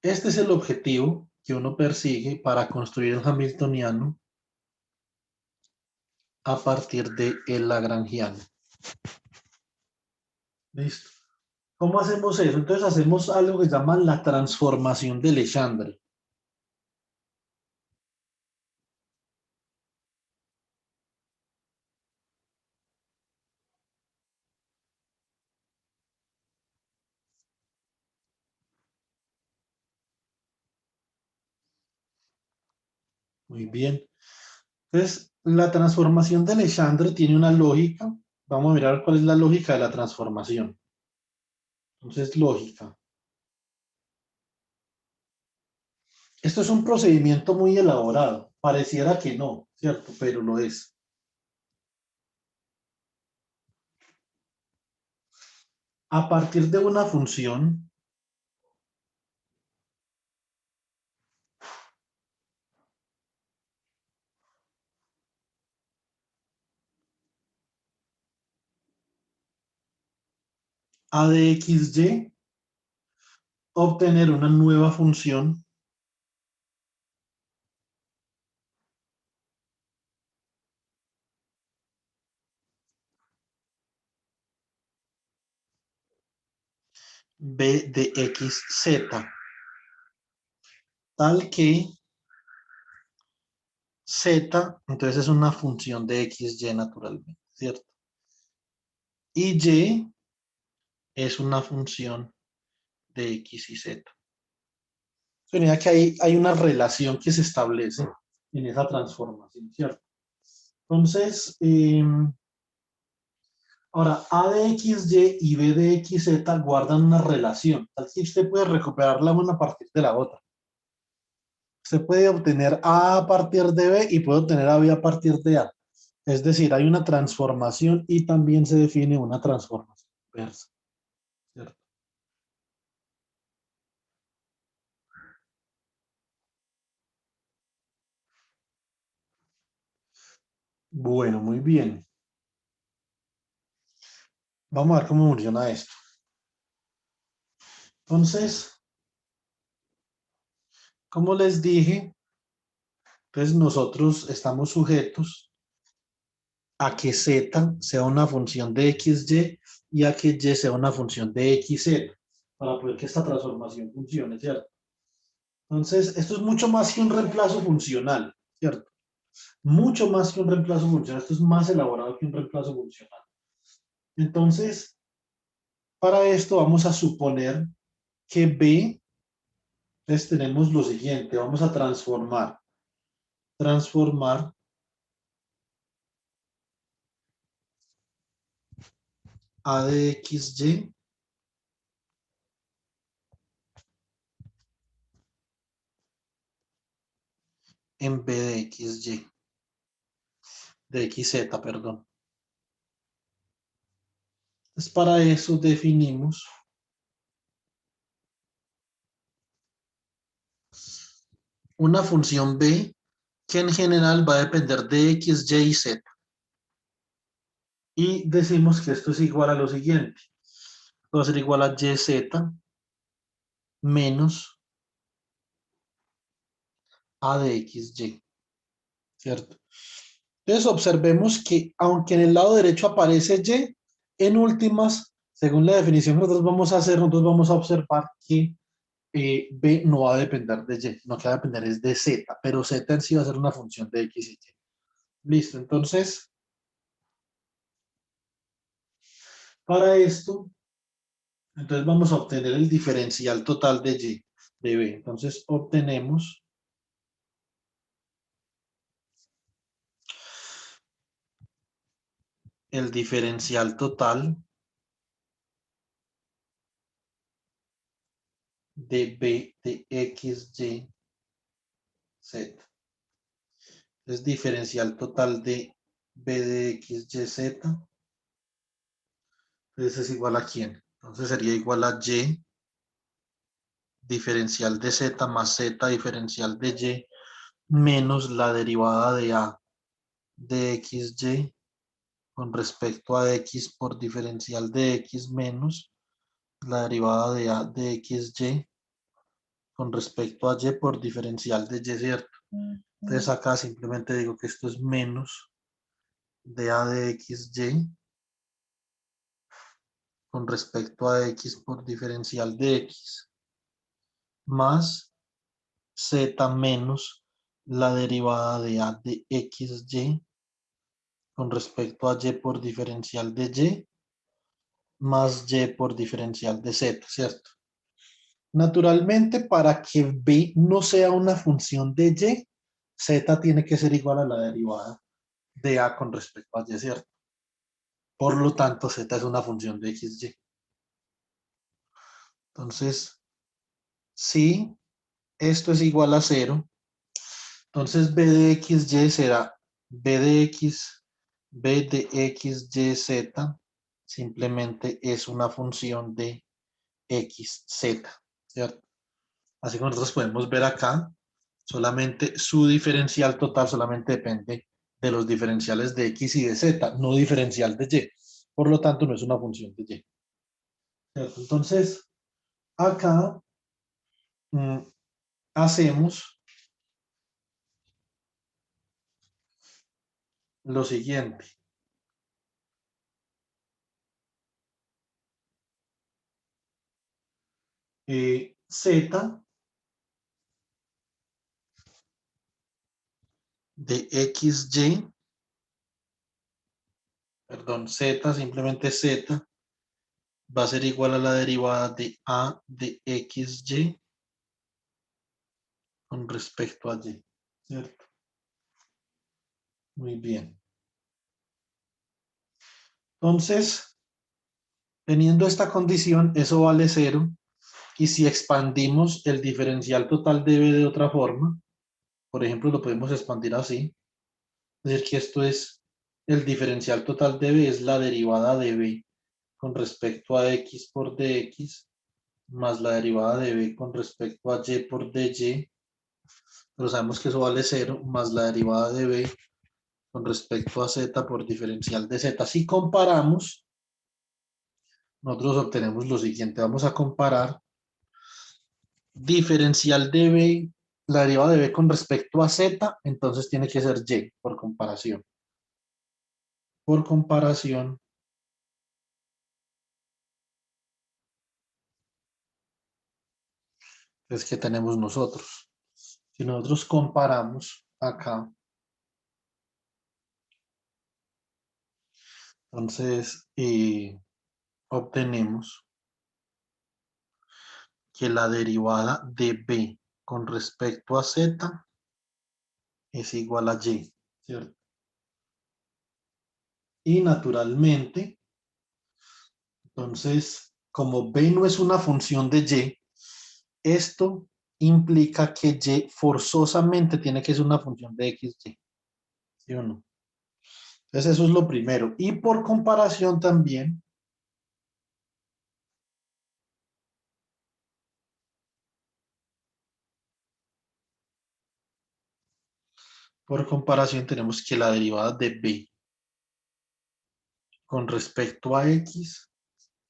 S1: Este es el objetivo que uno persigue para construir el hamiltoniano a partir de el lagrangiano. Listo. ¿Cómo hacemos eso? Entonces hacemos algo que se llama la transformación de Legendre. Muy bien. Entonces, la transformación de Legendre tiene una lógica. Vamos a mirar cuál es la lógica de la transformación. Entonces, lógica. Esto es un procedimiento muy elaborado. Pareciera que no, ¿cierto? Pero lo es. A partir de una función a de xy, obtener una nueva función b de xz, tal que z, entonces es una función de xy naturalmente, ¿cierto? Y y es una función de x y z. Sería que hay una relación que se establece en esa transformación, ¿cierto? Entonces, ahora a de xy y b de xz guardan una relación, tal que usted puede recuperarla una a partir de la otra. Se puede obtener A partir de B y puede obtener a B a partir de A. Es decir, hay una transformación y también se define una transformación inversa, ¿cierto? Bueno, muy bien. Vamos a ver cómo funciona esto. Entonces, como les dije, pues nosotros estamos sujetos a que z sea una función de xy y a que y sea una función de xz para poder que esta transformación funcione, ¿cierto? Entonces, esto es mucho más que un reemplazo funcional, ¿cierto? Mucho más que un reemplazo funcional. Esto es más elaborado que un reemplazo funcional. Entonces, para esto vamos a suponer que B, entonces tenemos lo siguiente, vamos a transformar A de XY en B de XY, de XZ, perdón. Entonces, para eso definimos una función B que en general va a depender de X, Y y Z. Y decimos que esto es igual a lo siguiente. Va a ser igual a YZ menos A de XY, ¿cierto? Entonces observemos que aunque en el lado derecho aparece Y, en últimas, según la definición que nosotros vamos a hacer, nosotros vamos a observar que B no va a depender de Y, no que va a depender es de Z, pero Z en sí va a ser una función de X y Y. Listo, entonces, para esto, entonces vamos a obtener el diferencial total de Y, de B. Entonces obtenemos el diferencial total de B de X, Y, Z. Es diferencial total de B de X, Y, Z. Entonces es igual a ¿quién? Entonces sería igual a Y diferencial de Z más Z diferencial de Y menos la derivada de A de XY con respecto a X por diferencial de X menos la derivada de A de XY con respecto a Y por diferencial de Y, ¿cierto? Entonces acá simplemente digo que esto es menos de A de XY con respecto a X por diferencial de X más Z menos la derivada de A de XY con respecto a Y por diferencial de Y más Y por diferencial de Z, ¿cierto? Naturalmente, para que B no sea una función de Y, Z tiene que ser igual a la derivada de A con respecto a Y, ¿cierto? Por lo tanto, Z es una función de XY. Entonces, si esto es igual a 0, entonces B de XY será B de X, B de XYZ, simplemente es una función de XZ, ¿cierto? Así que nosotros podemos ver acá, solamente su diferencial total solamente depende de los diferenciales de X y de Z, no diferencial de Y. Por lo tanto, no es una función de Y. ¿Cierto? Entonces, acá hacemos lo siguiente. Z de XY, perdón, Z, simplemente Z, va a ser igual a la derivada de A de XY con respecto a Y, ¿cierto? Muy bien. Entonces, teniendo esta condición, eso vale 0. Y si expandimos el diferencial total de B de otra forma, por ejemplo, lo podemos expandir así. Es decir, que esto es el diferencial total de B, es la derivada de B con respecto a X por DX, más la derivada de B con respecto a Y por DY. Pero sabemos que eso vale 0, más la derivada de B con respecto a Z por diferencial de Z. Si comparamos, nosotros obtenemos lo siguiente. Vamos a comparar diferencial de B, la derivada de B con respecto a Z, entonces tiene que ser Y por comparación. Por comparación, es que tenemos nosotros. Si nosotros comparamos acá, entonces obtenemos que la derivada de B con respecto a Z es igual a Y, ¿cierto? Y naturalmente, entonces, como B no es una función de Y, esto implica que y forzosamente tiene que ser una función de xy, ¿sí o no? Entonces eso es lo primero. Y por comparación también, tenemos que la derivada de b con respecto a x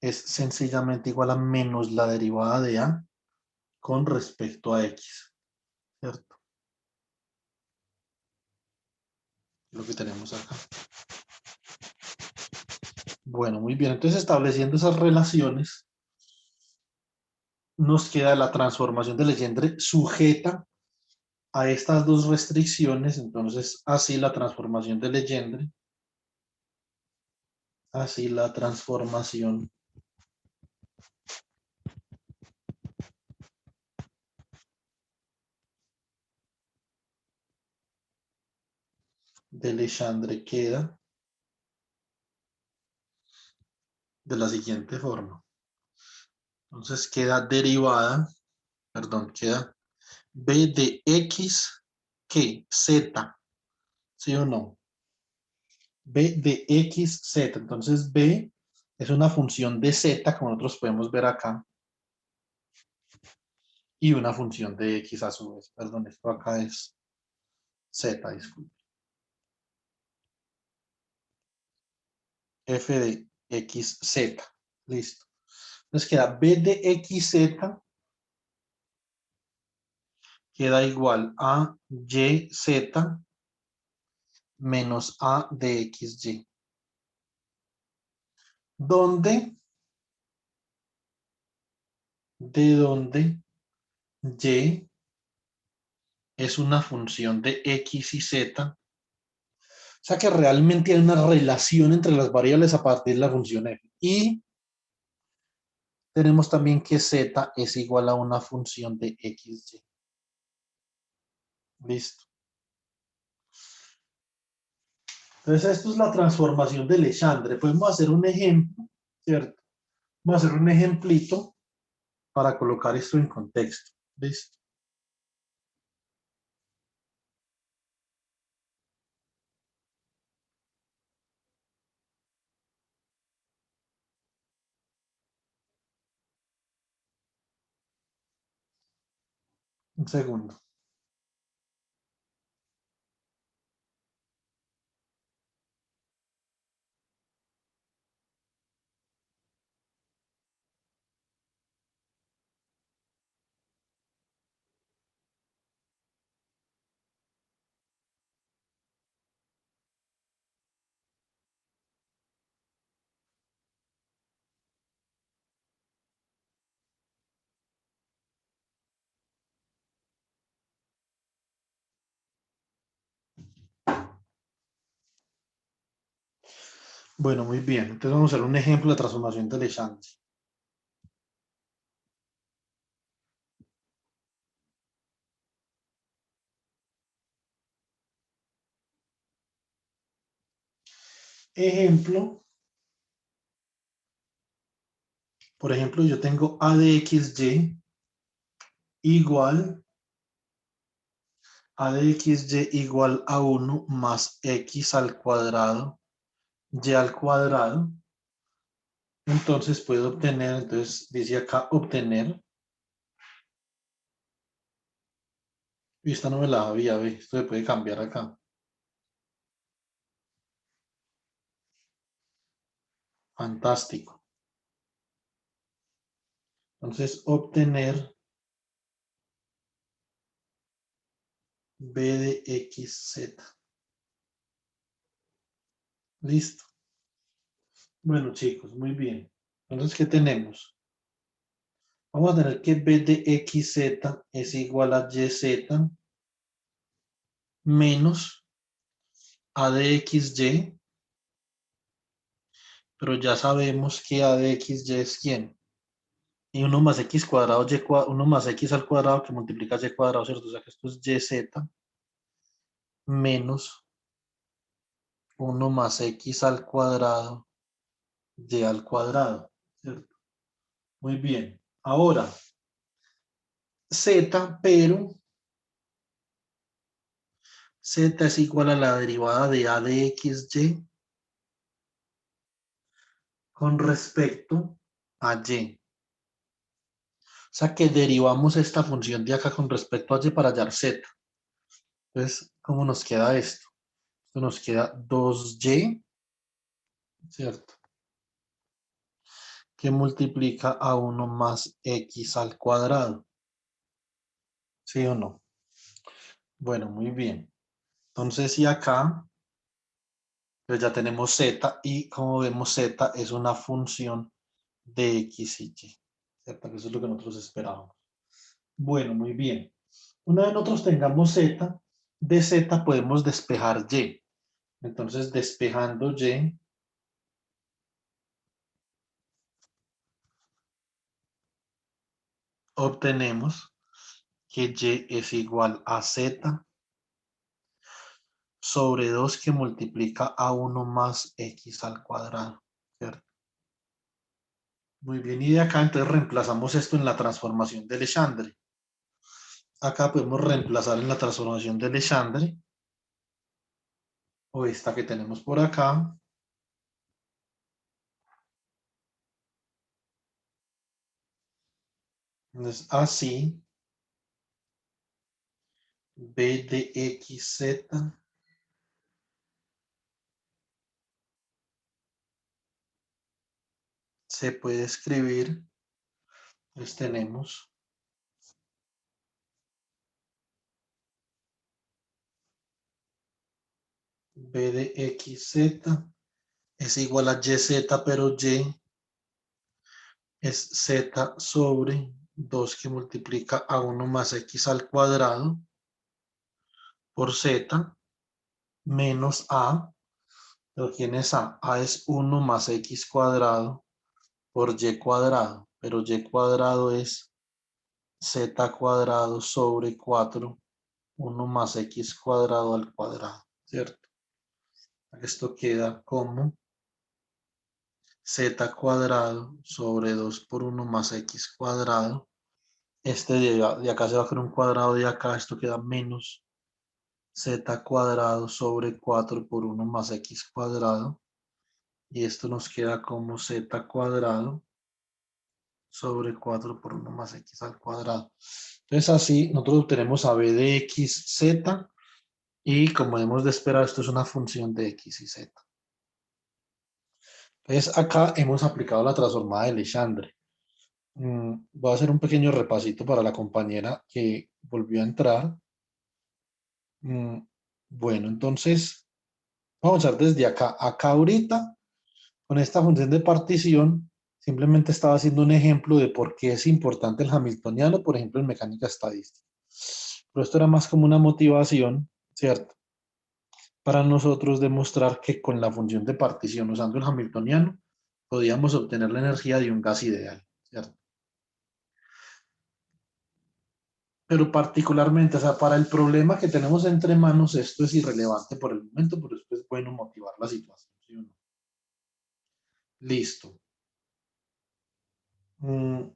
S1: es sencillamente igual a menos la derivada de a con respecto a x, ¿cierto? Lo que tenemos acá. Bueno, muy bien. Entonces, estableciendo esas relaciones, nos queda la transformación de Legendre sujeta a estas dos restricciones. Entonces, así la transformación de Legendre queda de la siguiente forma. Entonces, queda b de x que z, ¿sí o no? B de x, z. Entonces, b es una función de z, como nosotros podemos ver acá, y una función de x a su vez. Perdón, esto acá es z, disculpe. F de x, z. Listo. Entonces queda b de x, z queda igual a y, z menos a de x, y. Donde y es una función de x y z. O sea que realmente hay una relación entre las variables a partir de la función f. Y tenemos también que z es igual a una función de x, y. Listo. Entonces, esto es la transformación de Legendre. Podemos hacer un ejemplo, ¿cierto? Vamos a hacer un ejemplito para colocar esto en contexto. ¿Listo? Un segundo. Bueno, muy bien. Entonces vamos a hacer un ejemplo de transformación de Legendre. Ejemplo, por ejemplo, yo tengo a de xy igual a 1 más x al cuadrado y al cuadrado. Entonces puedo obtener, entonces dice acá obtener. Y esta no me la había, ve, esto se puede cambiar acá. Fantástico. Entonces obtener b de xz. Listo. Bueno, chicos, muy bien. Entonces, ¿qué tenemos? Vamos a tener que b de xz es igual a yz menos a de xy, pero ya sabemos que a de xy es quién. Y 1 más x cuadrado, 1 más x al cuadrado que multiplica y cuadrado, ¿cierto? O sea que esto es yz menos 1 más x al cuadrado, y al cuadrado, ¿cierto? Muy bien. Ahora, Z, pero Z es igual a la derivada de A de XY con respecto a Y. O sea que derivamos esta función de acá con respecto a Y para hallar Z. Entonces, ¿cómo nos queda esto? Esto nos queda 2Y, ¿cierto? Que multiplica a 1 más X al cuadrado. ¿Sí o no? Bueno, muy bien. Entonces, y acá, pues ya tenemos Z y como vemos Z es una función de X y Y. ¿Cierto? Eso es lo que nosotros esperábamos. Bueno, muy bien. Una vez nosotros tengamos Z, de Z podemos despejar Y. Entonces, despejando Y, obtenemos que Y es igual a Z sobre 2 que multiplica a 1 más X al cuadrado. ¿Cierto? Muy bien, y de acá entonces reemplazamos esto en la transformación de Legendre. Acá podemos reemplazar en la transformación de Legendre, o esta que tenemos por acá. Entonces, así, B de XZ se puede escribir, pues tenemos B de XZ es igual a YZ, pero Y es Z sobre 2 que multiplica a 1 más X al cuadrado por Z menos A. ¿Pero quién es A? A es 1 más X cuadrado por Y cuadrado, pero Y cuadrado es Z cuadrado sobre 4, 1 más X cuadrado al cuadrado, ¿cierto? Esto queda como Z cuadrado sobre 2 por 1 más X cuadrado. Este de acá se va a hacer un cuadrado de acá, esto queda menos Z cuadrado sobre 4 por 1 más X cuadrado. Y esto nos queda como Z cuadrado sobre 4 por 1 más X al cuadrado. Entonces así nosotros obtenemos a B de X, Z. Y como hemos de esperar, esto es una función de X y Z. Entonces acá hemos aplicado la transformada de Legendre. Voy a hacer un pequeño repasito para la compañera que volvió a entrar. Bueno, entonces vamos a ver desde acá. Acá ahorita, con esta función de partición, simplemente estaba haciendo un ejemplo de por qué es importante el hamiltoniano, por ejemplo, en mecánica estadística. Pero esto era más como una motivación, ¿cierto? Para nosotros demostrar que con la función de partición usando el hamiltoniano podíamos obtener la energía de un gas ideal, ¿cierto? Pero particularmente, o sea, para el problema que tenemos entre manos, esto es irrelevante por el momento, pero después es bueno motivar la situación, ¿sí o no? Listo. Mm,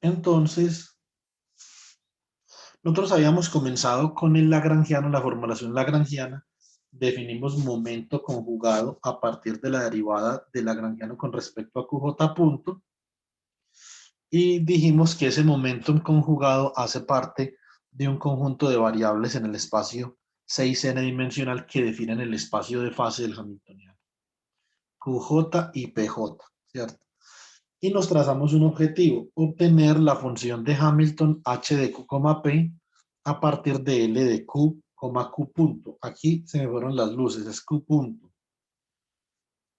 S1: Entonces, nosotros habíamos comenzado con el lagrangiano, la formulación lagrangiana. Definimos momento conjugado a partir de la derivada del lagrangiano con respecto a QJ punto. Y dijimos que ese momentum conjugado hace parte de un conjunto de variables en el espacio 6n dimensional que definen el espacio de fase del hamiltoniano, QJ y PJ, ¿cierto? Y nos trazamos un objetivo, obtener la función de Hamilton h de q, p a partir de L de q, q punto. Aquí se me fueron las luces, es q punto.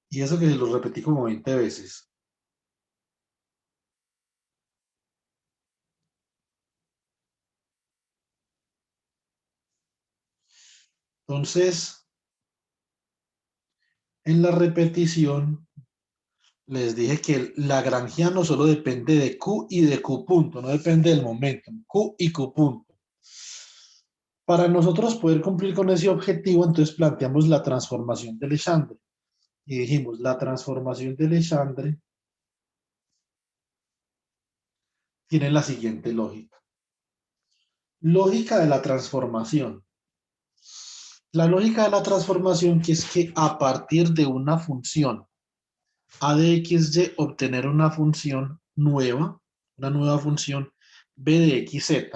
S1: Y eso que lo repetí como 20 veces. Entonces, en la repetición, les dije que el lagrangiano solo depende de Q y de Q punto, no depende del momento, Q y Q punto. Para nosotros poder cumplir con ese objetivo, entonces planteamos la transformación de Legendre. Y dijimos, la transformación de Legendre tiene la siguiente lógica. Lógica de la transformación. La lógica de la transformación que es que a partir de una función a de xy obtener una función nueva, una nueva función b de xz,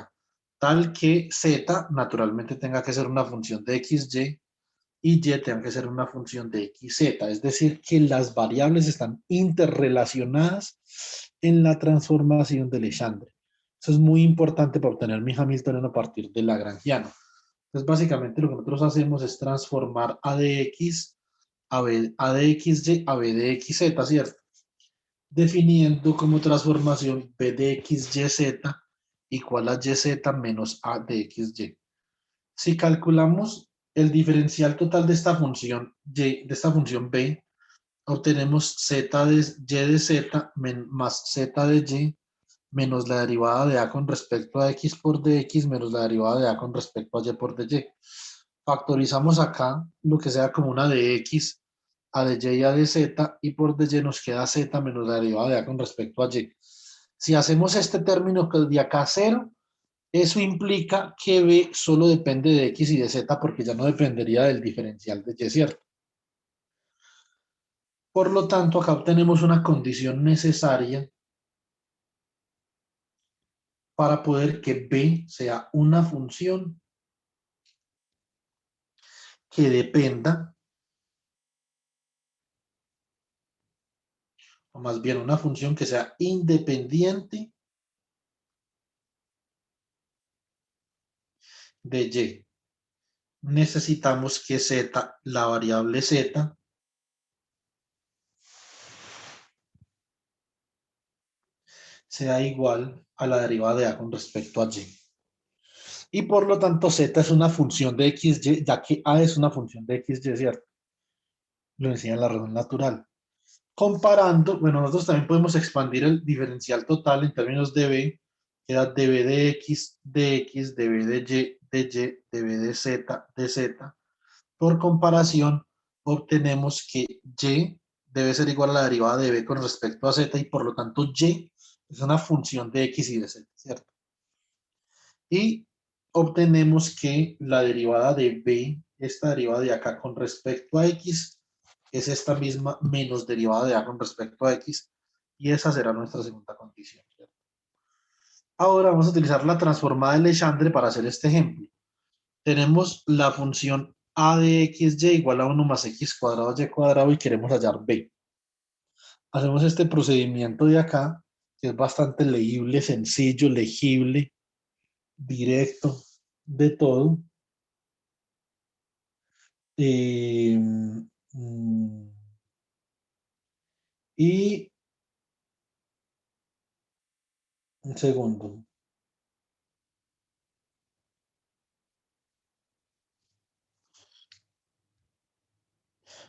S1: tal que z naturalmente tenga que ser una función de xy y y tenga que ser una función de xz. Es decir, que las variables están interrelacionadas en la transformación de Legendre. Eso es muy importante para obtener mi Hamiltoniano a partir de lagrangiano. Entonces, básicamente lo que nosotros hacemos es transformar a de x a de xy a b de xz, ¿cierto? Definiendo como transformación b de xyz igual a yz menos a de xy. Si calculamos el diferencial total de esta función y, de esta función b, obtenemos z de y de z más z de y menos la derivada de a con respecto a x por dx menos la derivada de a con respecto a y por dy. Factorizamos acá lo que sea como una de x a de y a de z y por dy nos queda z menos la derivada de a con respecto a y. Si hacemos este término que es de acá a 0, eso implica que b solo depende de x y de z porque ya no dependería del diferencial de y, ¿cierto? Por lo tanto, acá obtenemos una condición necesaria para poder que b sea una función que dependa, o más bien una función que sea independiente de y. Necesitamos que z, la variable z, sea igual a la derivada de a con respecto a y. Y por lo tanto z es una función de xy, ya que a es una función de xy, ¿cierto? Lo enseña la razón natural. Comparando, bueno, nosotros también podemos expandir el diferencial total en términos de b, queda db de x, db de y, db de z. Por comparación, obtenemos que y debe ser igual a la derivada de b con respecto a z y por lo tanto y es una función de x y de z, ¿cierto? Y obtenemos que la derivada de b, esta derivada de acá con respecto a x, es esta misma menos derivada de a con respecto a x, y esa será nuestra segunda condición, ¿cierto? Ahora vamos a utilizar la transformada de Legendre para hacer este ejemplo. Tenemos la función a de xy igual a 1 más x cuadrado y cuadrado y queremos hallar b. Hacemos este procedimiento de acá, que es bastante leíble, sencillo, legible, directo, de todo. Eh, mm, y un segundo.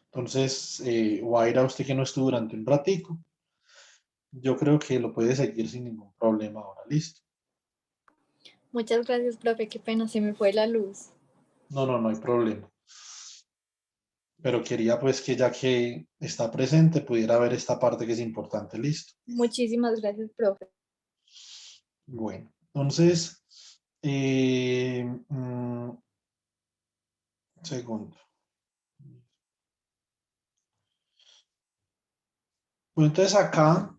S1: Entonces, Guaira, usted que no estuvo durante un ratico, yo creo que lo puede seguir sin ningún problema ahora. Listo.
S2: Muchas gracias, profe. Qué pena, se me fue la luz.
S1: No, no, no hay problema. Pero quería pues que ya que está presente pudiera ver esta parte que es importante. Listo.
S2: Muchísimas gracias, profe.
S1: Bueno, entonces, segundo. Bueno, entonces acá,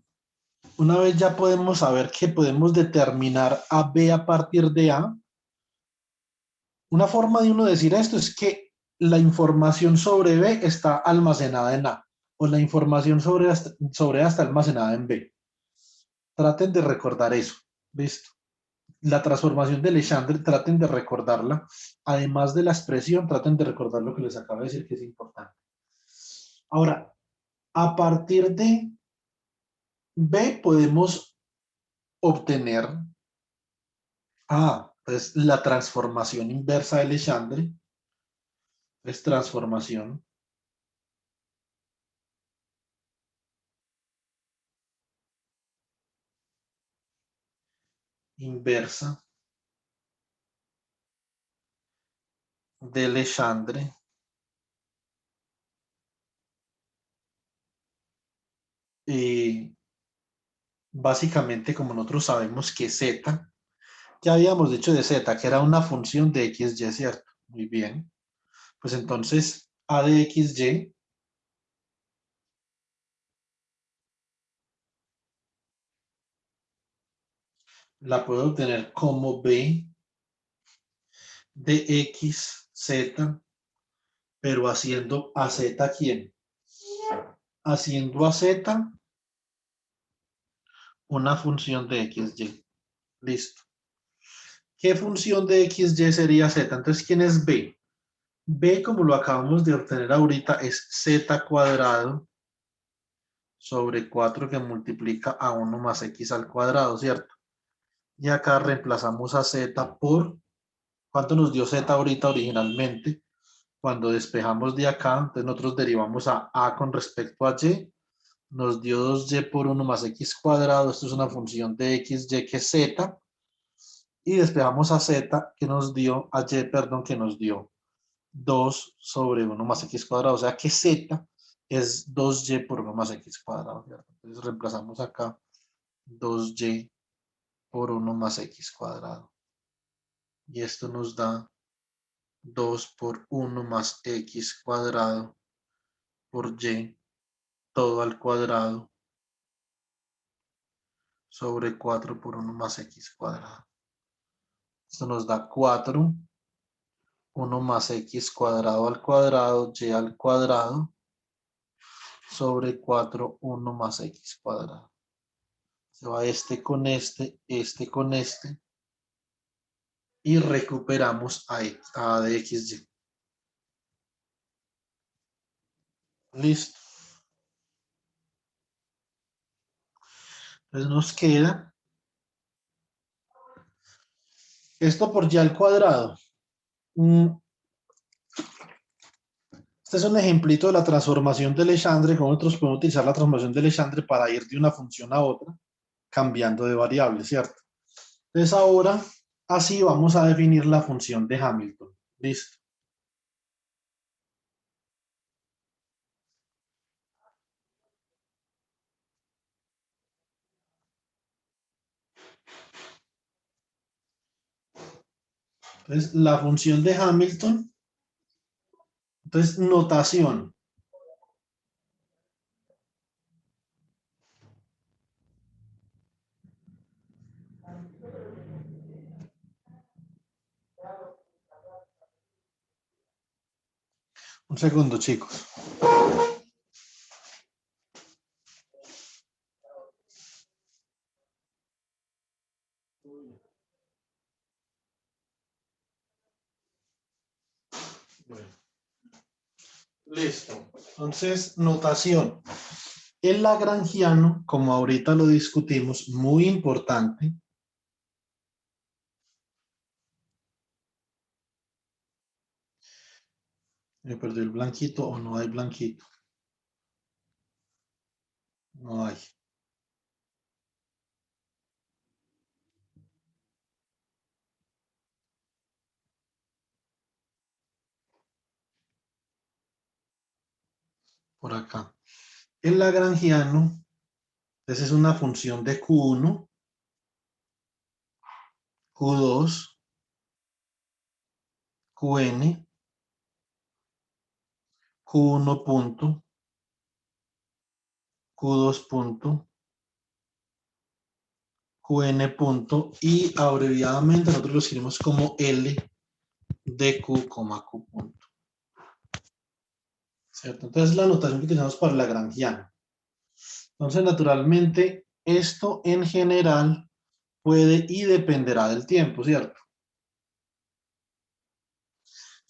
S1: una vez ya podemos saber que podemos determinar a B a partir de A, una forma de uno decir esto es que la información sobre B está almacenada en A, o la información sobre A está almacenada en B. Traten de recordar eso, ¿listo? La transformación de Legendre, traten de recordarla. Además de la expresión, traten de recordar lo que les acabo de decir que es importante. Ahora, a partir de B podemos obtener pues la transformación inversa de Legendre es transformación inversa de Legendre básicamente como nosotros sabemos que z, ya habíamos dicho de z, que era una función de xy, ¿cierto? Muy bien. Pues entonces, a de xy la puedo obtener como b de xz, pero haciendo a z, ¿quién? Haciendo a z una función de xy. Listo. ¿Qué función de xy sería z? Entonces, ¿quién es b? B, como lo acabamos de obtener ahorita, es z cuadrado sobre 4 que multiplica a 1 más x al cuadrado, ¿cierto? Y acá reemplazamos a z por, ¿cuánto nos dio z ahorita originalmente? Cuando despejamos de acá, entonces nosotros derivamos a con respecto a y, nos dio 2y por 1 más x cuadrado, esto es una función de xy que es z, y despejamos a z que nos dio, a y, perdón, que nos dio 2 sobre 1 más x cuadrado, o sea que z es 2y por 1 más x cuadrado, ¿cierto? Entonces reemplazamos acá 2y por 1 más x cuadrado. Y esto nos da 2 por 1 más x cuadrado por y todo al cuadrado sobre 4 por 1 más x cuadrado. Esto nos da 4, 1 más x cuadrado al cuadrado, y al cuadrado sobre 4, 1 más x cuadrado. Se va este con este con este, y recuperamos a de xy. Listo. Entonces nos queda esto por y al cuadrado. Este es un ejemplito de la transformación de Legendre, como nosotros podemos utilizar la transformación de Legendre para ir de una función a otra, cambiando de variable, ¿cierto? Entonces ahora, así vamos a definir la función de Hamilton. Listo. Entonces, la función de Hamilton, entonces, notación. Un segundo, chicos. Bueno, listo. Entonces, notación. El lagrangiano, como ahorita lo discutimos, muy importante. Me perdí el blanquito o no hay blanquito. No hay. Por acá. El lagrangiano, entonces es una función de Q1, Q2, Qn, Q1 punto, Q2 punto, Qn punto, y abreviadamente nosotros lo escribimos como L de Q, Q punto. ¿Cierto? Entonces la notación que utilizamos para el lagrangiano. Entonces, naturalmente, esto en general puede y dependerá del tiempo, ¿cierto?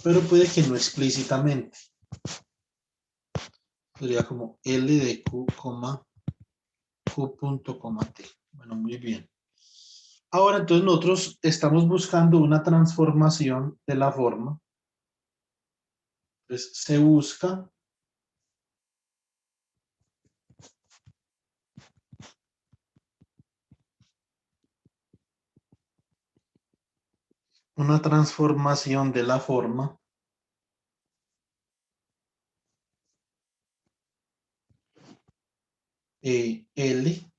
S1: Pero puede que no explícitamente. Sería como L de Q, Q punto, T. Bueno, muy bien. Ahora, entonces, nosotros estamos buscando una transformación de la forma. Entonces, se busca una transformación de la forma L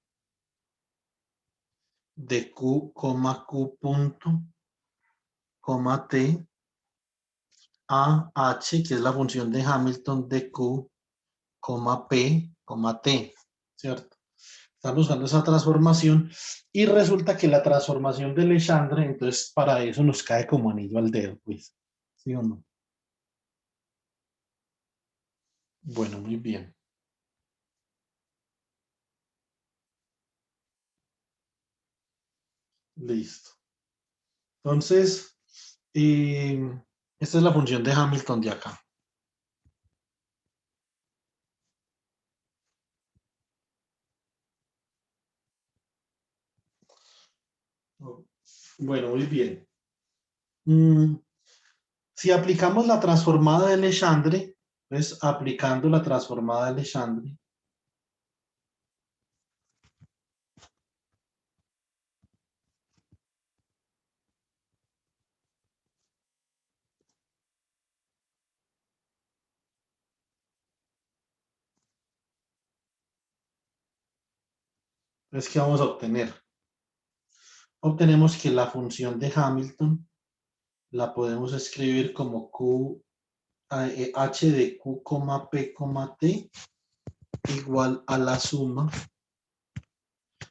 S1: de Q, Q punto, T, a H, que es la función de Hamilton de Q, P, T, ¿cierto? Estamos usando esa transformación y resulta que la transformación de Legendre, entonces para eso nos cae como anillo al dedo, pues, ¿sí o no? Bueno, muy bien. Listo. Entonces, esta es la función de Hamilton de acá. Bueno, muy bien. Si aplicamos la transformada de Legendre, pues aplicando la transformada de Legendre, pues ¿qué vamos a obtener? Obtenemos que la función de Hamilton la podemos escribir como H de Q, P, T igual a la suma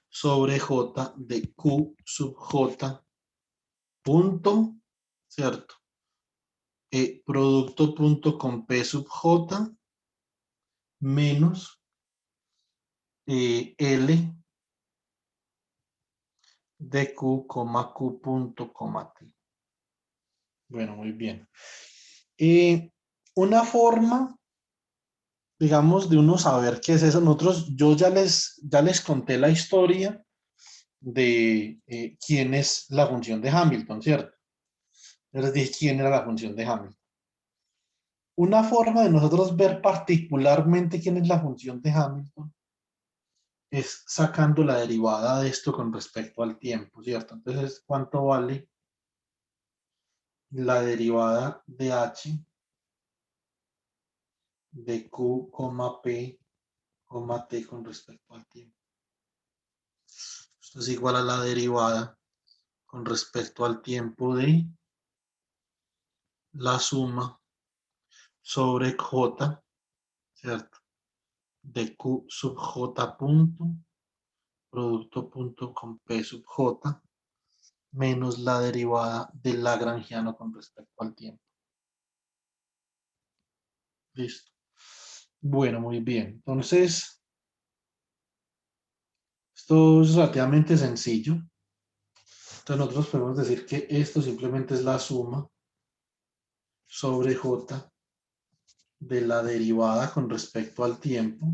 S1: sobre J de Q sub J punto, ¿cierto? Producto punto con P sub J menos L de Q, punto, T. Bueno, muy bien. Una forma, digamos, de uno saber qué es eso. Yo ya les conté la historia de quién es la función de Hamilton, ¿cierto? Yo les dije quién era la función de Hamilton. Una forma de nosotros ver particularmente quién es la función de Hamilton es sacando la derivada de esto con respecto al tiempo, ¿cierto? Entonces, ¿cuánto vale la derivada de h de q, p, t con respecto al tiempo? Esto es igual a la derivada con respecto al tiempo de la suma sobre j, ¿cierto? De q sub j punto, producto punto con p sub j, menos la derivada del lagrangiano con respecto al tiempo. Listo. Bueno, muy bien. Entonces, esto es relativamente sencillo. Entonces nosotros podemos decir que esto simplemente es la suma sobre j de la derivada con respecto al tiempo.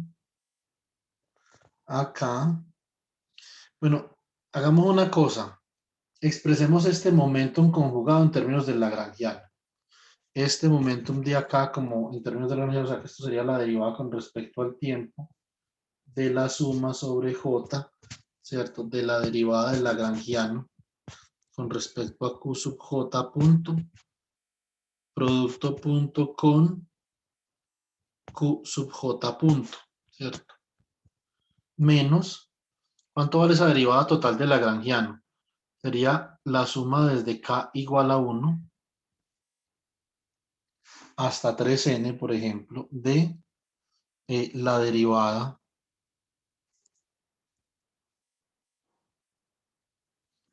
S1: Acá. Bueno, hagamos una cosa. Expresemos este momentum conjugado en términos del lagrangiano. Este momentum de acá, como en términos del lagrangiano, o sea que esto sería la derivada con respecto al tiempo de la suma sobre j, ¿cierto? De la derivada del lagrangiano con respecto a q sub j punto, producto punto con q sub j punto, ¿cierto? Menos, ¿cuánto vale esa derivada total del lagrangiano? Sería la suma desde k igual a 1 hasta 3n, por ejemplo, de la derivada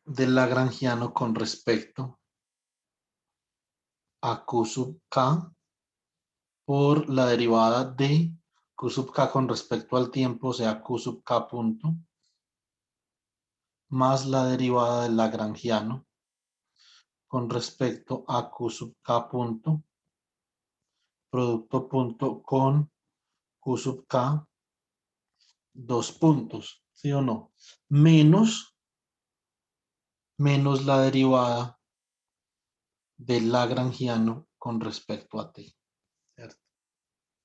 S1: del lagrangiano con respecto a q sub k por la derivada de q sub k con respecto al tiempo, o sea, q sub k punto, más la derivada del lagrangiano con respecto a q sub k punto, producto punto con q sub k, dos puntos, ¿sí o no? Menos la derivada del lagrangiano con respecto a t, ¿cierto?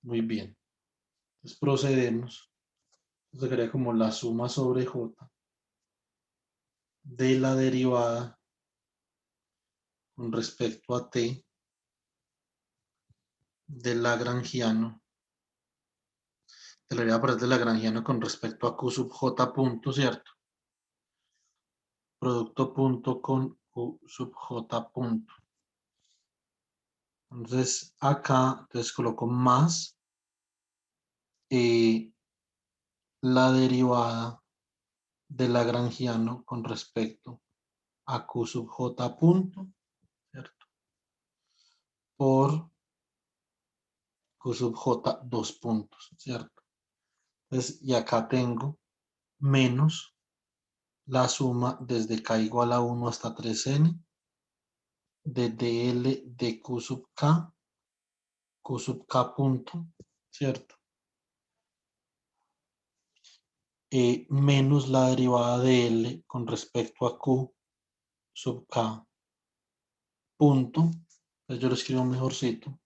S1: Muy bien. Entonces procedemos. Esto sería como la suma sobre j de la derivada con respecto a t del lagrangiano, de la derivada por del lagrangiano con respecto a q sub j punto, ¿cierto? producto punto con Q sub J punto. Entonces acá, entonces coloco más la derivada de lagrangiano con respecto a Q sub J punto, ¿cierto? Por Q sub J dos puntos, ¿cierto? Entonces, y acá tengo menos la suma desde K igual a 1 hasta 3n de dl de Q sub K punto, ¿cierto? Menos la derivada de L con respecto a Q sub K punto. Entonces yo lo escribo mejorcito.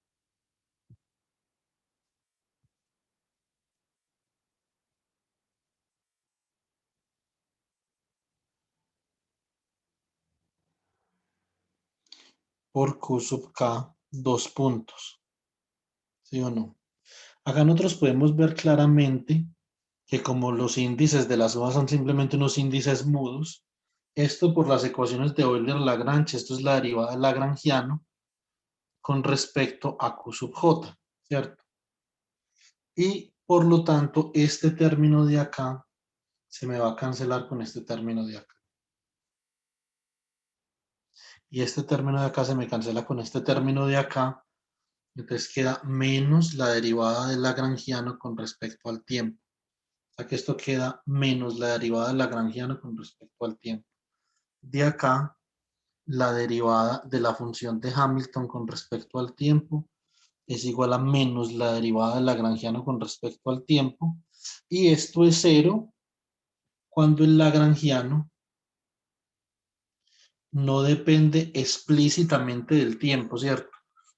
S1: Por Q sub K dos puntos. ¿Sí o no? Acá nosotros podemos ver claramente que como los índices de la suma son simplemente unos índices mudos, esto por las ecuaciones de Euler-Lagrange, esto es la derivada del lagrangiano con respecto a Q sub J, ¿cierto? Y por lo tanto, este término de acá se me va a cancelar con este término de acá. Y este término de acá se me cancela con este término de acá. Entonces queda menos la derivada del lagrangiano con respecto al tiempo. O sea que esto queda menos la derivada del lagrangiano con respecto al tiempo. De acá, la derivada de la función de Hamilton con respecto al tiempo es igual a menos la derivada del lagrangiano con respecto al tiempo. Y esto es cero cuando el lagrangiano no depende explícitamente del tiempo, ¿cierto?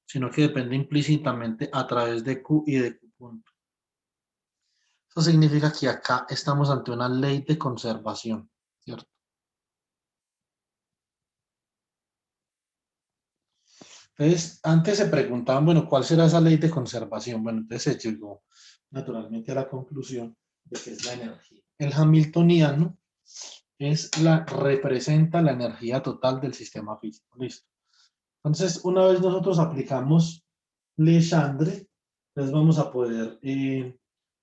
S1: Sino que depende implícitamente a través de Q y de Q punto. Eso significa que acá estamos ante una ley de conservación, ¿cierto? Entonces, antes se preguntaban, bueno, ¿cuál será esa ley de conservación? Bueno, entonces se llegó naturalmente a la conclusión de que es la energía. El hamiltoniano representa la energía total del sistema físico. Listo. Entonces, una vez nosotros aplicamos Legendre, entonces vamos a poder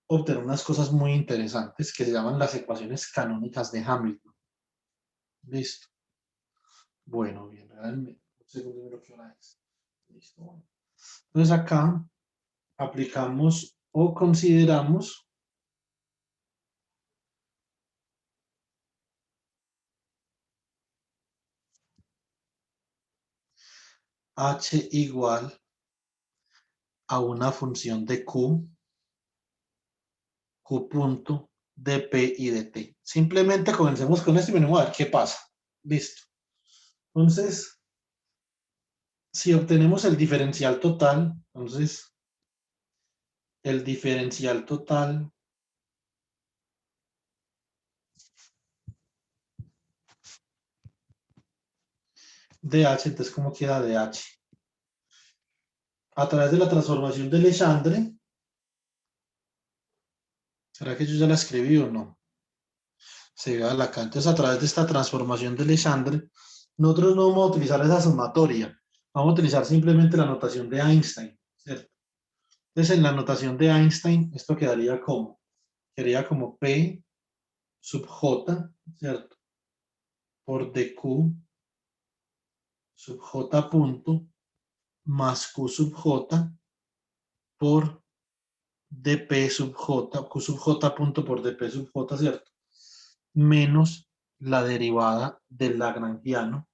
S1: obtener unas cosas muy interesantes que se llaman las ecuaciones canónicas de Hamilton. Listo. Bueno, bien, realmente. Un segundo, ¿qué hora es? Listo. Bueno. Entonces acá aplicamos o consideramos h igual a una función de Q punto, de P y de T. Simplemente comencemos con esto y venimos a ver qué pasa. Listo. Entonces, si obtenemos el diferencial total, entonces el diferencial total de H, entonces, ¿cómo queda de H? A través de la transformación de Legendre, ¿será que yo ya la escribí o no? Se ve acá. Entonces, a través de esta transformación de Legendre, nosotros no vamos a utilizar esa sumatoria, vamos a utilizar simplemente la notación de Einstein, ¿cierto? Entonces, en la notación de Einstein, esto quedaría como, P sub J, ¿cierto? Por dq sub J punto más Q sub J por dp sub J, Q sub J punto por dp sub J, ¿cierto? Menos la derivada del lagrangiano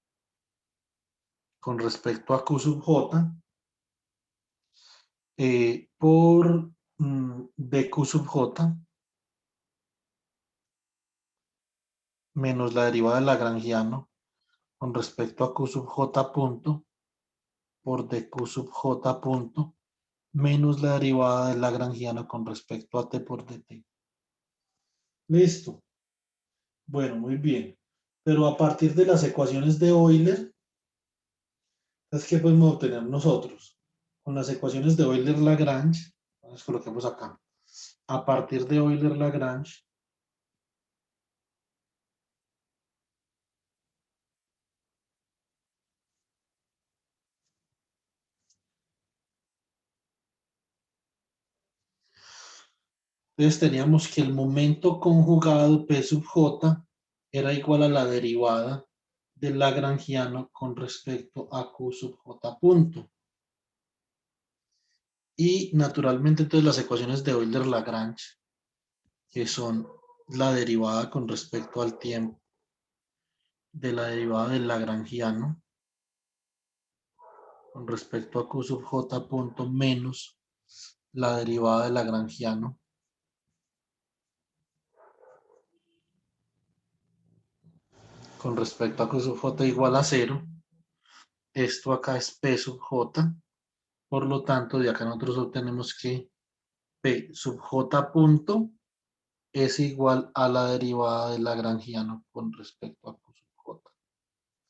S1: con respecto a Q sub J por dq sub J menos la derivada del lagrangiano con respecto a Q sub J punto por dq sub J punto menos la derivada del lagrangiano con respecto a T por dt. Listo. Bueno, muy bien. Pero a partir de las ecuaciones de Euler, ¿es qué podemos obtener nosotros? Con las ecuaciones de Euler-Lagrange, las coloquemos acá. A partir de Euler-Lagrange, Entonces teníamos que el momento conjugado P sub J era igual a la derivada del lagrangiano con respecto a Q sub J punto. Y naturalmente entonces las ecuaciones de Euler-Lagrange, que son la derivada con respecto al tiempo de la derivada del lagrangiano con respecto a Q sub J punto menos la derivada del lagrangiano con respecto a Q sub J igual a 0. Esto acá es P sub J. Por lo tanto, de acá nosotros obtenemos que P sub J punto es igual a la derivada del lagrangiano con respecto a Q sub J.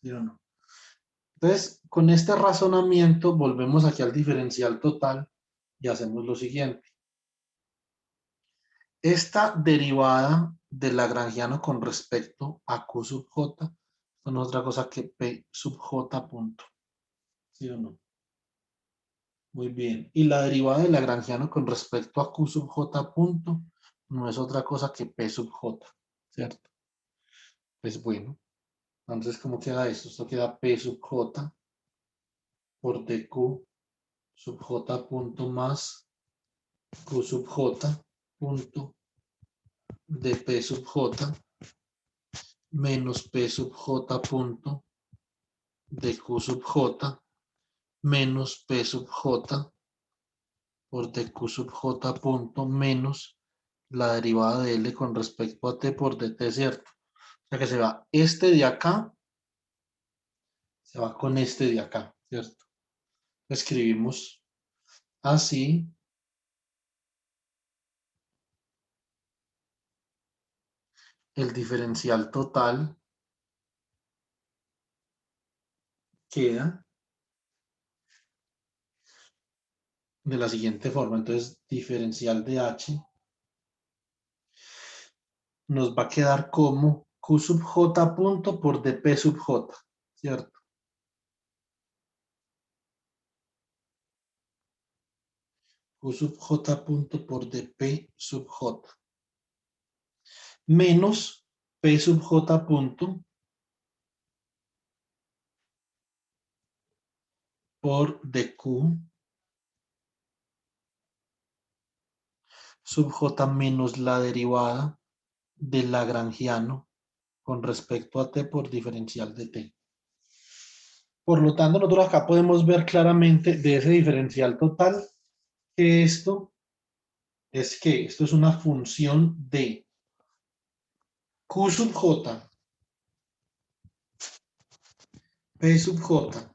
S1: ¿Sí o no? Entonces, con este razonamiento, volvemos aquí al diferencial total y hacemos lo siguiente. Esta derivada del lagrangiano con respecto a Q sub J no es otra cosa que P sub J punto. ¿Sí o no? Muy bien. Y la derivada del lagrangiano con respecto a Q sub J punto no es otra cosa que P sub J, ¿cierto? Pues bueno, entonces, ¿cómo queda esto? Esto queda P sub J por dQ sub J punto más Q sub J punto de P sub J menos P sub J punto de Q sub J menos P sub J por dQ sub J punto menos la derivada de L con respecto a T por dt, ¿cierto? O sea que se va este de acá, se va con este de acá, ¿cierto? Escribimos así. El diferencial total queda de la siguiente forma. Entonces, diferencial de H nos va a quedar como Q sub J punto por dP sub J, ¿cierto? Q sub J punto por dP sub J menos P sub J punto por dQ sub J menos la derivada del lagrangiano con respecto a T por diferencial de T. Por lo tanto, nosotros acá podemos ver claramente de ese diferencial total que esto es una función de Q sub J, P sub J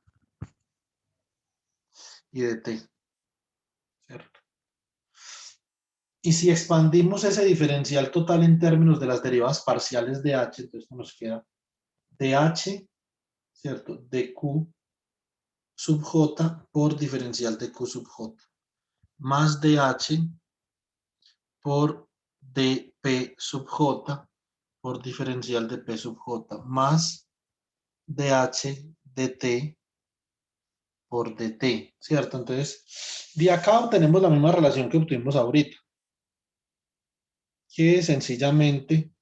S1: y de T, ¿cierto? Y si expandimos ese diferencial total en términos de las derivadas parciales de H, entonces nos queda dH, ¿cierto? De Q sub J por diferencial de Q sub J, más dH por dP sub J por diferencial de P sub J, más dH dt por dt, ¿cierto? Entonces, de acá obtenemos la misma relación que obtuvimos ahorita, que sencillamente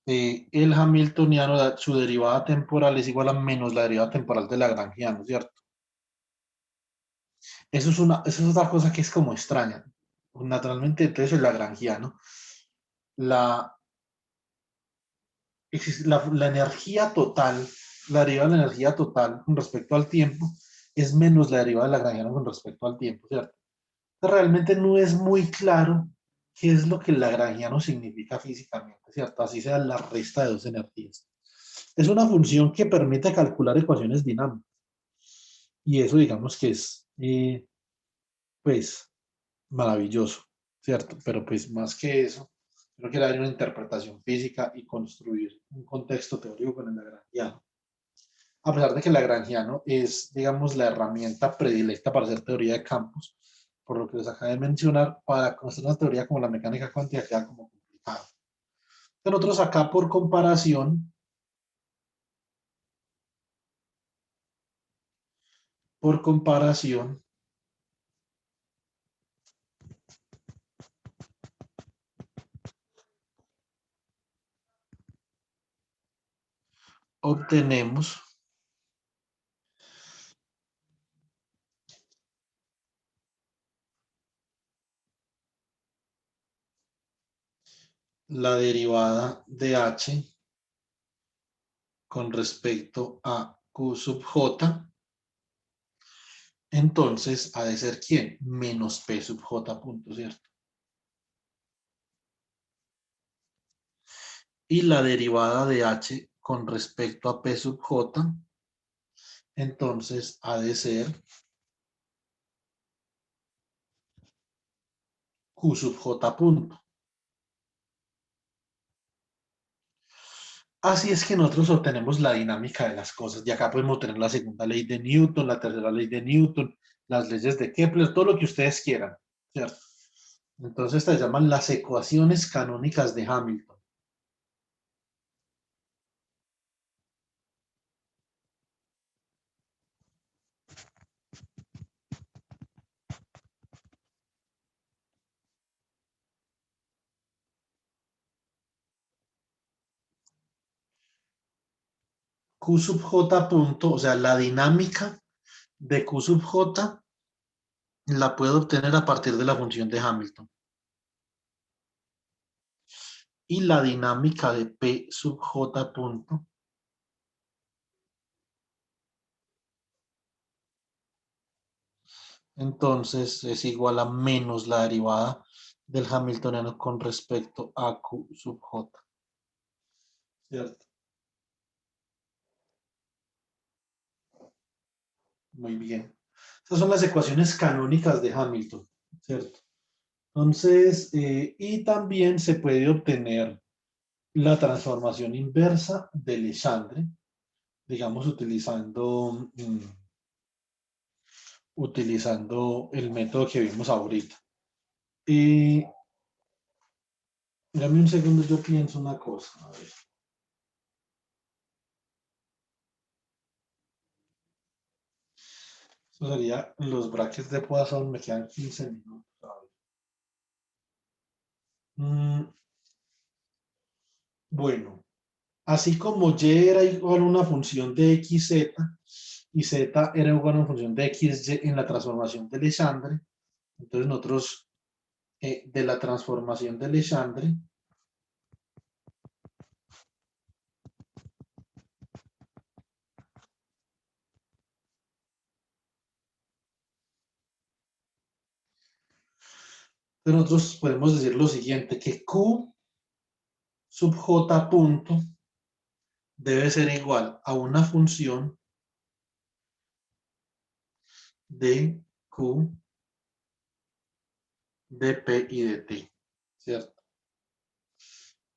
S1: el hamiltoniano, su derivada temporal es igual a menos la derivada temporal del lagrangiano, ¿cierto? Eso es otra cosa que es como extraña. Naturalmente, entonces el lagrangiano, la, la energía total, la derivada de la energía total con respecto al tiempo es menos la derivada del lagrangiano con respecto al tiempo, ¿cierto? Realmente no es muy claro qué es lo que el lagrangiano significa físicamente, ¿cierto? Así sea la resta de dos energías. Es una función que permite calcular ecuaciones dinámicas. Y eso digamos que es, pues, maravilloso, ¿cierto? Pero pues más que eso, creo que era una interpretación física y construir un contexto teórico con el lagrangiano. A pesar de que el lagrangiano es, digamos, la herramienta predilecta para hacer teoría de campos, por lo que les acabé de mencionar, para construir una teoría como la mecánica cuántica queda como complicado. Pero nosotros acá por comparación, obtenemos la derivada de h con respecto a q sub j, entonces ha de ser ¿quién? Menos p sub j punto, ¿cierto? Y la derivada de h con respecto a p sub j, entonces ha de ser q sub j punto. Así es que nosotros obtenemos la dinámica de las cosas. Y acá podemos tener la segunda ley de Newton, la tercera ley de Newton, las leyes de Kepler, todo lo que ustedes quieran, ¿cierto? Entonces estas se llaman las ecuaciones canónicas de Hamilton. Q sub j punto, o sea, la dinámica de Q sub j la puedo obtener a partir de la función de Hamilton. Y la dinámica de P sub j punto entonces es igual a menos la derivada del hamiltoniano con respecto a Q sub j. ¿Cierto? Muy bien. Estas son las ecuaciones canónicas de Hamilton, ¿cierto? Entonces, y también se puede obtener la transformación inversa de Legendre, digamos, utilizando el método que vimos ahorita. Dame un segundo, yo pienso una cosa. A ver. Eso sería los brackets de Poisson, me quedan 15 minutos. Bueno, así como y era igual a una función de xz y z era igual a una función de xy en la transformación de Legendre, entonces nosotros de la transformación de Legendre nosotros podemos decir lo siguiente, que q sub j punto debe ser igual a una función de q, de p y de t, ¿cierto?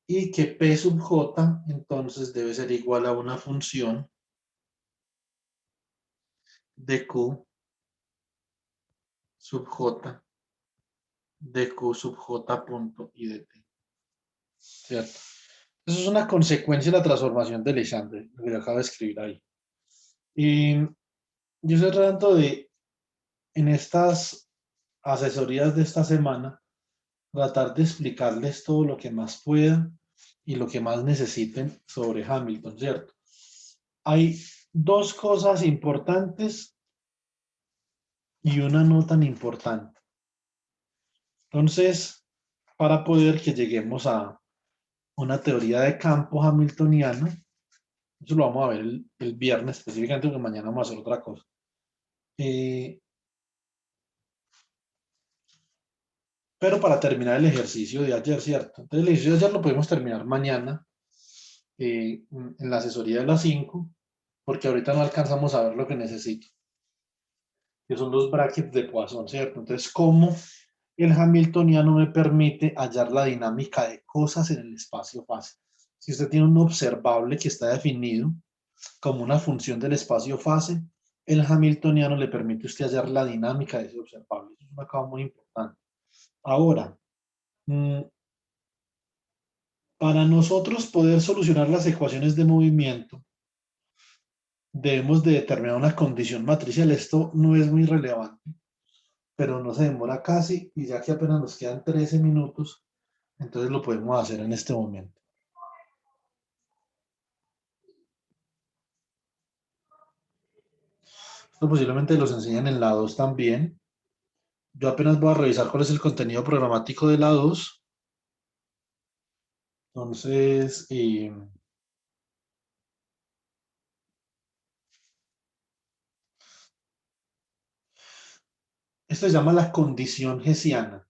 S1: Y que p sub j entonces debe ser igual a una función de q sub j, de q sub j punto y de t, ¿cierto? Eso es una consecuencia de la transformación de Legendre, lo que yo acabo de escribir ahí. Y yo estoy tratando de, en estas asesorías de esta semana, tratar de explicarles todo lo que más pueda y lo que más necesiten sobre Hamilton, ¿cierto? Hay dos cosas importantes y una no tan importante. Entonces, para poder que lleguemos a una teoría de campo hamiltoniano, eso lo vamos a ver el viernes específicamente, porque mañana vamos a hacer otra cosa. Pero para terminar el ejercicio de ayer, ¿cierto? Entonces el ejercicio de ayer lo podemos terminar mañana en la asesoría de las 5, porque ahorita no alcanzamos a ver lo que necesito, que son los brackets de Poisson, ¿cierto? Entonces, ¿cómo el hamiltoniano me permite hallar la dinámica de cosas en el espacio-fase? Si usted tiene un observable que está definido como una función del espacio-fase, el hamiltoniano le permite a usted hallar la dinámica de ese observable. Eso es una cosa muy importante. Ahora, para nosotros poder solucionar las ecuaciones de movimiento, debemos de determinar una condición matricial. Esto no es muy relevante, pero no se demora casi, y ya que apenas nos quedan 13 minutos, entonces lo podemos hacer en este momento. Esto posiblemente los enseñan en la 2 también. Yo apenas voy a revisar cuál es el contenido programático de la 2. Entonces, esto se llama la condición hessiana.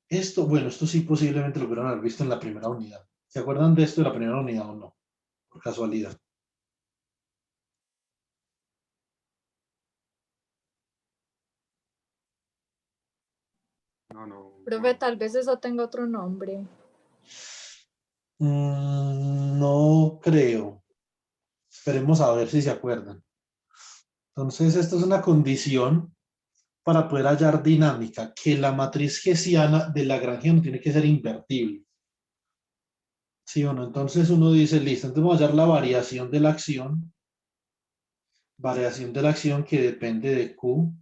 S1: Esto, bueno, esto sí posiblemente lo pudieron haber visto en la primera unidad. ¿Se acuerdan de esto de la primera unidad o no? Por casualidad.
S2: Profe, tal vez eso tenga otro nombre.
S1: No creo. Esperemos a ver si se acuerdan. Entonces, esto es una condición para poder hallar dinámica, que la matriz hessiana de Lagrangiano tiene que ser invertible. ¿Sí o no? Entonces uno dice, listo, entonces vamos a hallar la variación de la acción que depende de Q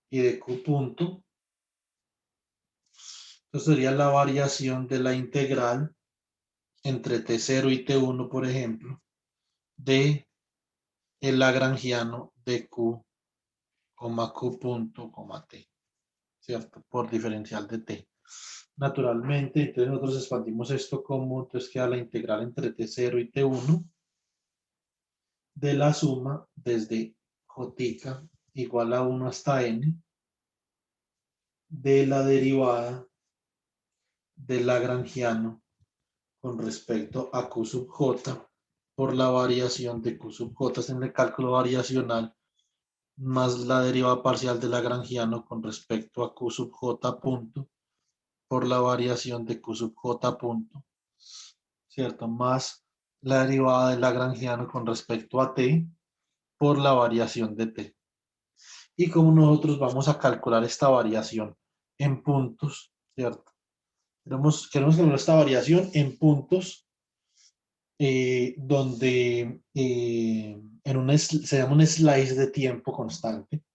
S1: y de Q punto. Entonces sería la variación de la integral entre T0 y T1, por ejemplo, de el lagrangiano de Q, Q punto, T, ¿cierto? Por diferencial de T. Naturalmente, entonces nosotros expandimos esto como, entonces queda la integral entre T0 y T1 de la suma desde J igual a 1 hasta N de la derivada del lagrangiano con respecto a Q sub J por la variación de Q sub J en el cálculo variacional más la derivada parcial del lagrangiano con respecto a Q sub J punto por la variación de Q sub J punto, ¿cierto? Más la derivada del lagrangiano con respecto a T por la variación de T. Y como nosotros vamos a calcular esta variación en puntos, ¿cierto? Queremos calcular esta variación en puntos donde se llama un slice de tiempo constante.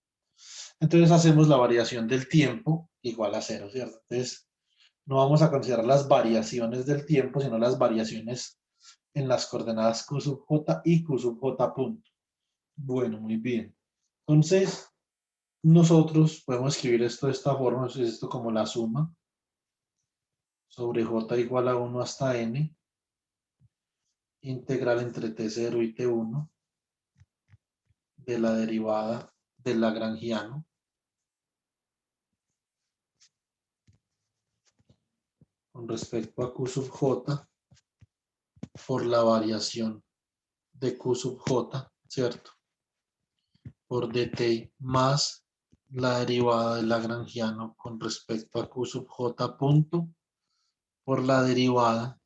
S1: Entonces hacemos la variación del tiempo igual a 0, ¿cierto? Entonces no vamos a considerar las variaciones del tiempo, sino las variaciones en las coordenadas Q sub J y Q sub J punto. Bueno, muy bien. Entonces, nosotros podemos escribir esto de esta forma, entonces esto como la suma sobre J igual a 1 hasta N, integral entre T0 y T1 de la derivada del lagrangiano con respecto a Q sub J por la variación de Q sub J, ¿cierto? Por dt más la derivada del lagrangiano con respecto a Q sub J punto por la derivada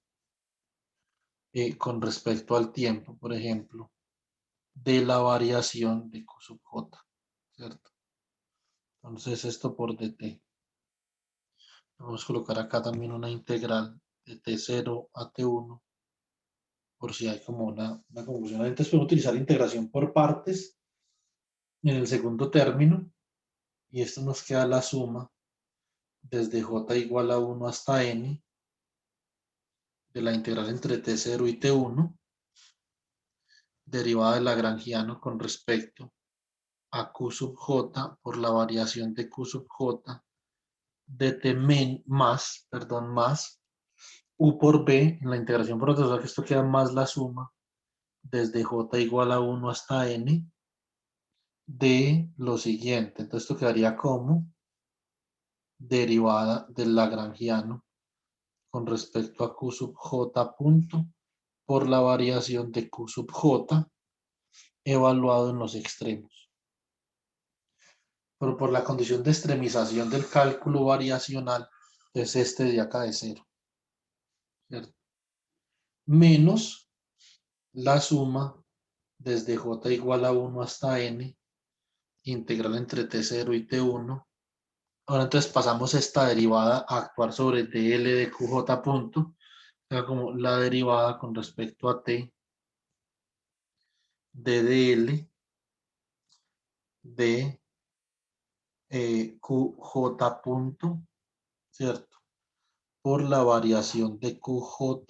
S1: con respecto al tiempo, por ejemplo, de la variación de Q sub J, ¿cierto? Entonces esto por dt. Vamos a colocar acá también una integral de T0 a T1 por si hay como una confusión. Entonces podemos utilizar integración por partes en el segundo término y esto nos queda la suma desde J igual a 1 hasta N de la integral entre T0 y T1 derivada del lagrangiano con respecto a Q sub J por la variación de Q sub J dt más U por B en la integración por otro, o sea que esto queda más la suma desde J igual a 1 hasta N de lo siguiente. Entonces esto quedaría como derivada del lagrangiano con respecto a Q sub J punto por la variación de Q sub J evaluado en los extremos. Pero por la condición de extremización del cálculo variacional es este de acá de 0. ¿Cierto? Menos la suma desde J igual a 1 hasta N, integral entre T0 y T1. Ahora entonces pasamos esta derivada a actuar sobre dl de QJ punto, o sea, como la derivada con respecto a T de dl de QJ punto, ¿cierto? Por la variación de QJ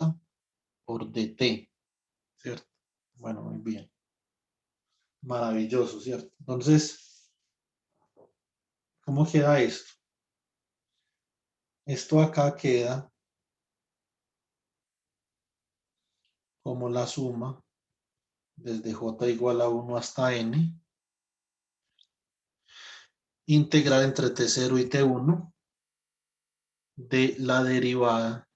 S1: por dt, ¿cierto? Bueno, muy bien. Maravilloso, ¿cierto? Entonces, ¿cómo queda esto? Esto acá queda como la suma desde j igual a 1 hasta n, integral entre t0 y t1 de la derivada.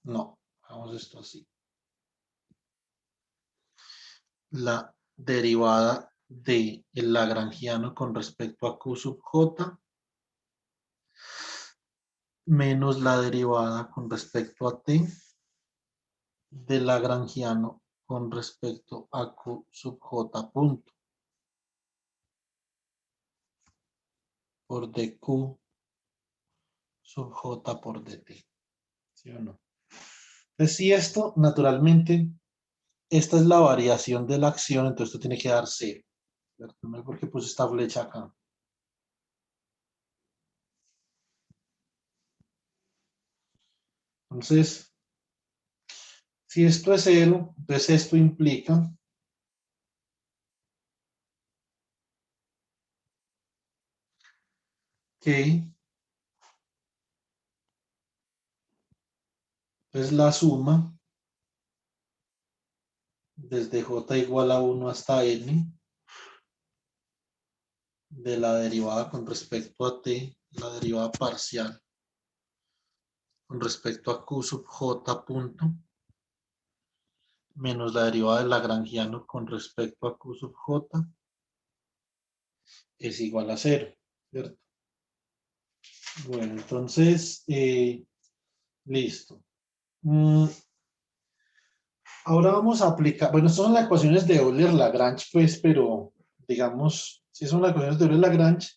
S1: No, hagamos esto así. La derivada de el lagrangiano con respecto a q sub j menos la derivada con respecto a t de lagrangiano con respecto a q sub j punto por dq sub j por dt. ¿Sí o no? Entonces, si esto, naturalmente, esta es la variación de la acción, entonces esto tiene que dar 0. ¿Cierto? No es porque puse esta flecha acá. Entonces, si esto es 0, entonces esto implica que es la suma desde j igual a 1 hasta n de la derivada con respecto a t, la derivada parcial con respecto a q sub j punto, menos la derivada del lagrangiano con respecto a q sub j, es igual a 0, ¿cierto? Bueno, entonces, listo. Ahora vamos a aplicar, bueno, estas son las ecuaciones de Euler-Lagrange, pues, pero digamos, si son las ecuaciones de Euler-Lagrange,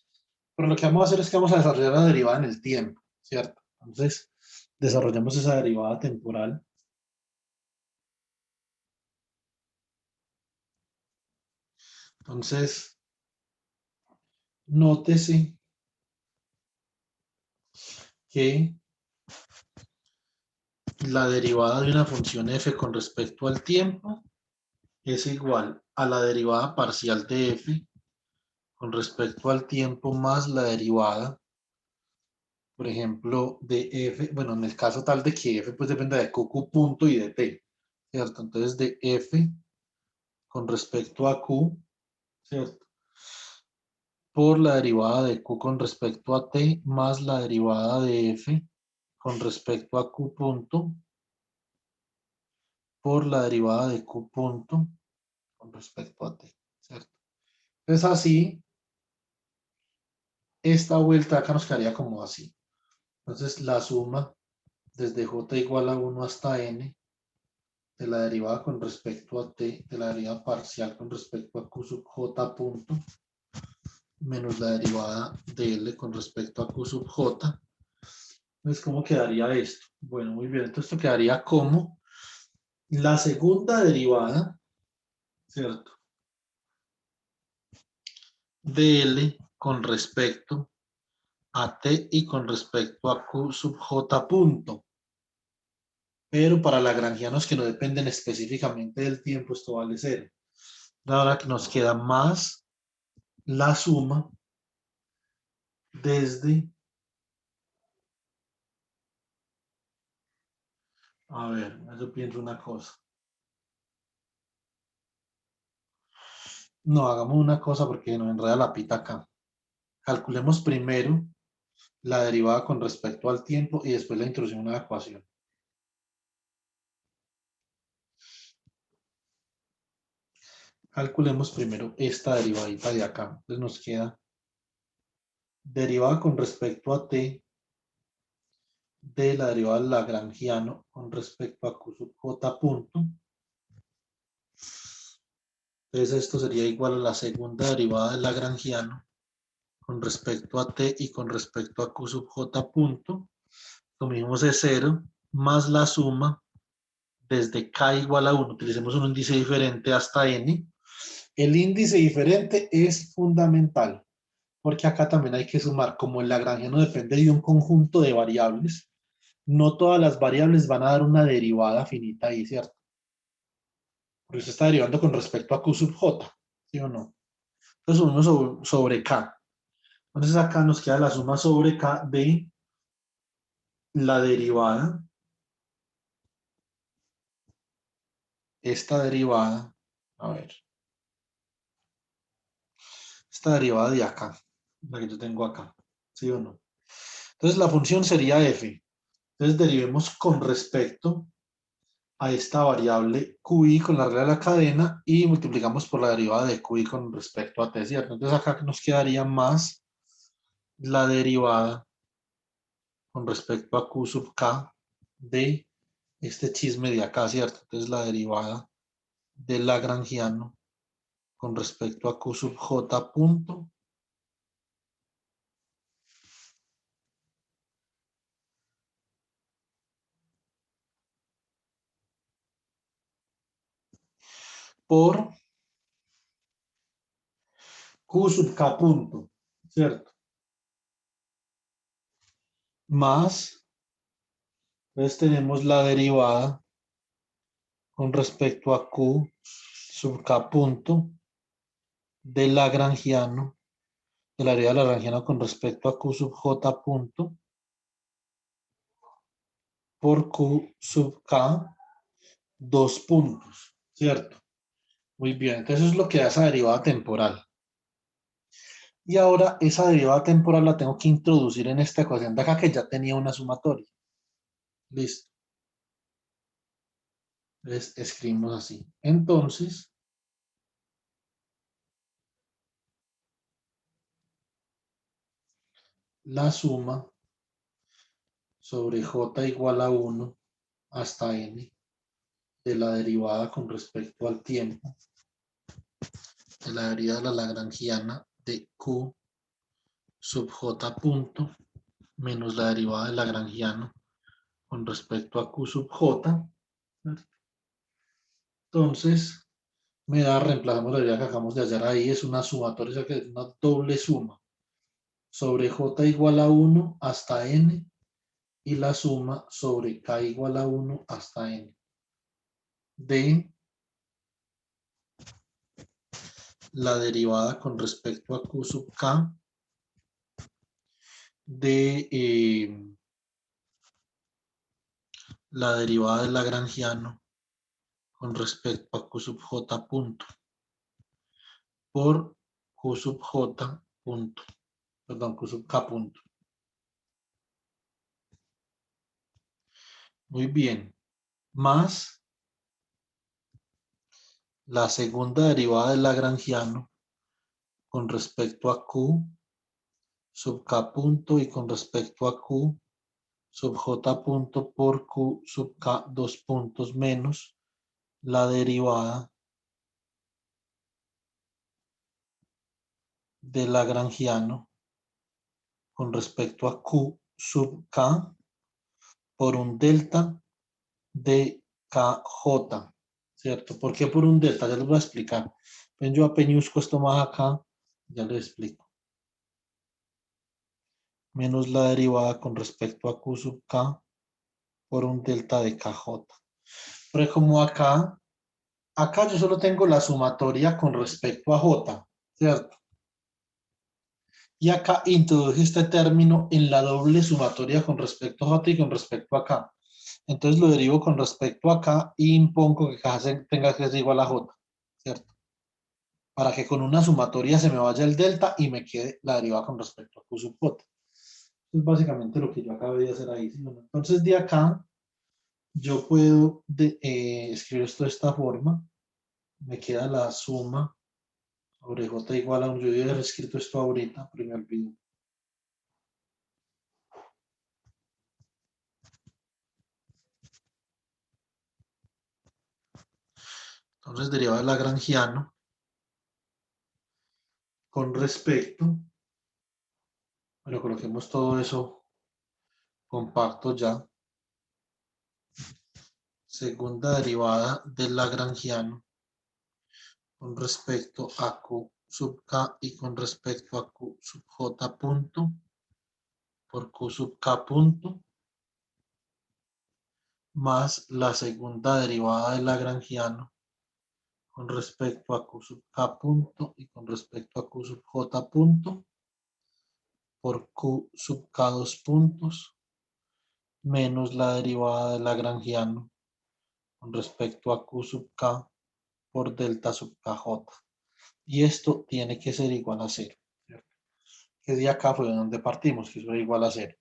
S1: pero lo que vamos a hacer es que vamos a desarrollar la derivada en el tiempo, ¿cierto? Entonces, desarrollamos esa derivada temporal. Entonces, nótese que la derivada de una función f con respecto al tiempo es igual a la derivada parcial de f con respecto al tiempo más la derivada, por ejemplo, de f, bueno, en el caso tal de que f pues dependa de q punto y de t, ¿cierto? Entonces de f con respecto a q, ¿cierto? Por la derivada de q con respecto a t más la derivada de f con respecto a q punto por la derivada de q punto con respecto a t, ¿cierto? Entonces así, esta vuelta acá nos quedaría como así. Entonces la suma desde j igual a 1 hasta n de la derivada con respecto a t, de la derivada parcial con respecto a q sub j punto, menos la derivada de L con respecto a Q sub J. Entonces, ¿cómo quedaría esto? Bueno, muy bien. Entonces, esto quedaría como la segunda derivada, ¿cierto? De L con respecto a T y con respecto a Q sub J punto. Pero para lagrangianos que no dependen específicamente del tiempo, esto vale 0. Ahora que nos queda más la suma desde... A ver, yo pienso una cosa. No, hagamos una cosa porque nos enreda la pita acá. Calculemos primero la derivada con respecto al tiempo y después la introducción de una ecuación. Calculemos primero esta derivadita de acá. Entonces nos queda derivada con respecto a t de la derivada del lagrangiano con respecto a q sub j punto. Entonces esto sería igual a la segunda derivada del lagrangiano con respecto a t y con respecto a q sub j punto. Lo mismo es 0 más la suma desde k igual a 1. Utilicemos un índice diferente hasta n. El índice diferente es fundamental, porque acá también hay que sumar, como el lagrangiano depende de un conjunto de variables, no todas las variables van a dar una derivada finita ahí, ¿cierto? Porque usted está derivando con respecto a Q sub J, ¿sí o no? Entonces 1 sobre K. Entonces acá nos queda la suma sobre K de la derivada, esta derivada, a ver, esta derivada de acá, la que yo tengo acá, ¿sí o no? Entonces la función sería f. Entonces derivemos con respecto a esta variable QI con la regla de la cadena y multiplicamos por la derivada de QI con respecto a t, ¿cierto? Entonces acá nos quedaría más la derivada con respecto a Q sub K de este chisme de acá, ¿cierto? Entonces la derivada del lagrangiano con respecto a Q sub J punto por Q sub K punto, ¿cierto? Más, entonces tenemos la derivada con respecto a Q sub K punto del lagrangiano, de la derivada del lagrangiano con respecto a Q sub J punto por Q sub K, dos puntos, ¿cierto? Muy bien, entonces eso es lo que da esa derivada temporal. Y ahora esa derivada temporal la tengo que introducir en esta ecuación de acá que ya tenía una sumatoria. Listo. Entonces escribimos así. Entonces, la suma sobre j igual a 1 hasta n de la derivada con respecto al tiempo, de la derivada de la lagrangiana de q sub j punto menos la derivada del lagrangiano con respecto a q sub j. Entonces, me da, reemplazamos la derivada que acabamos de hallar ahí, es una sumatoria, o sea que es una doble suma sobre j igual a 1 hasta n y la suma sobre k igual a 1 hasta n de la derivada con respecto a q sub k de la derivada del lagrangiano con respecto a q sub j punto por q sub j punto, perdón, q sub k punto. Muy bien, más la segunda derivada del lagrangiano con respecto a q sub k punto y con respecto a q sub j punto por q sub k dos puntos menos la derivada del lagrangiano con respecto a q sub k por un delta de kj, ¿cierto? ¿Por qué por un delta? Ya les voy a explicar. Ven, yo apeñuzco esto más acá, ya les explico. Menos la derivada con respecto a q sub k por un delta de kj. Pero como acá yo solo tengo la sumatoria con respecto a j, ¿cierto? Y acá introduje este término en la doble sumatoria con respecto a j y con respecto a k. Entonces lo derivo con respecto a k y impongo que k tenga que ser igual a j, ¿cierto? Para que con una sumatoria se me vaya el delta y me quede la derivada con respecto a q sub j. Es básicamente lo que yo acabé de hacer ahí. Entonces de acá yo puedo escribir esto de esta forma. Me queda la suma sobre j igual a 1. Yo hubiera escrito esto ahorita, pero me olvidó. Entonces derivada del lagrangiano con respecto, bueno, coloquemos todo eso compacto ya. Segunda derivada del lagrangiano con respecto a q sub k y con respecto a q sub j punto por q sub k punto más la segunda derivada del lagrangiano con respecto a Q sub K punto y con respecto a Q sub J punto por Q sub K2 puntos menos la derivada del lagrangiano con respecto a Q sub K por delta sub KJ. Y esto tiene que ser igual a 0. ¿Cierto? Que de acá fue donde partimos, que eso era igual a 0.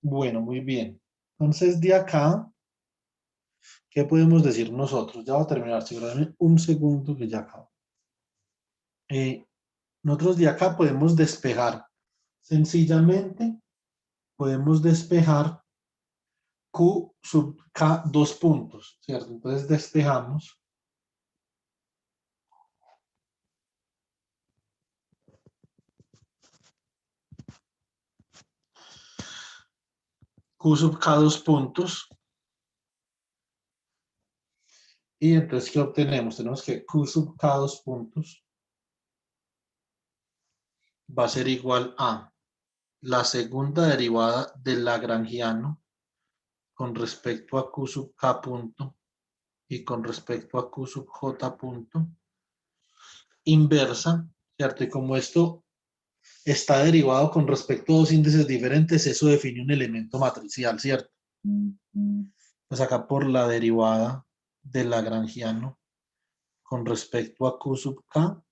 S1: Bueno, muy bien. Entonces de acá, ¿qué podemos decir nosotros? Ya va a terminar, seguramente un segundo que ya acabo. Nosotros de acá podemos despejar. Sencillamente podemos despejar Q sub K 2 puntos, ¿cierto? Entonces despejamos Q sub K 2 puntos. Y entonces, ¿qué obtenemos? Tenemos que Q sub K 2 puntos va a ser igual a la segunda derivada del lagrangiano con respecto a Q sub K punto y con respecto a Q sub J punto inversa, ¿cierto? Y como esto está derivado con respecto a dos índices diferentes, eso define un elemento matricial, ¿cierto? Pues acá por la derivada del lagrangiano con respecto a Q sub K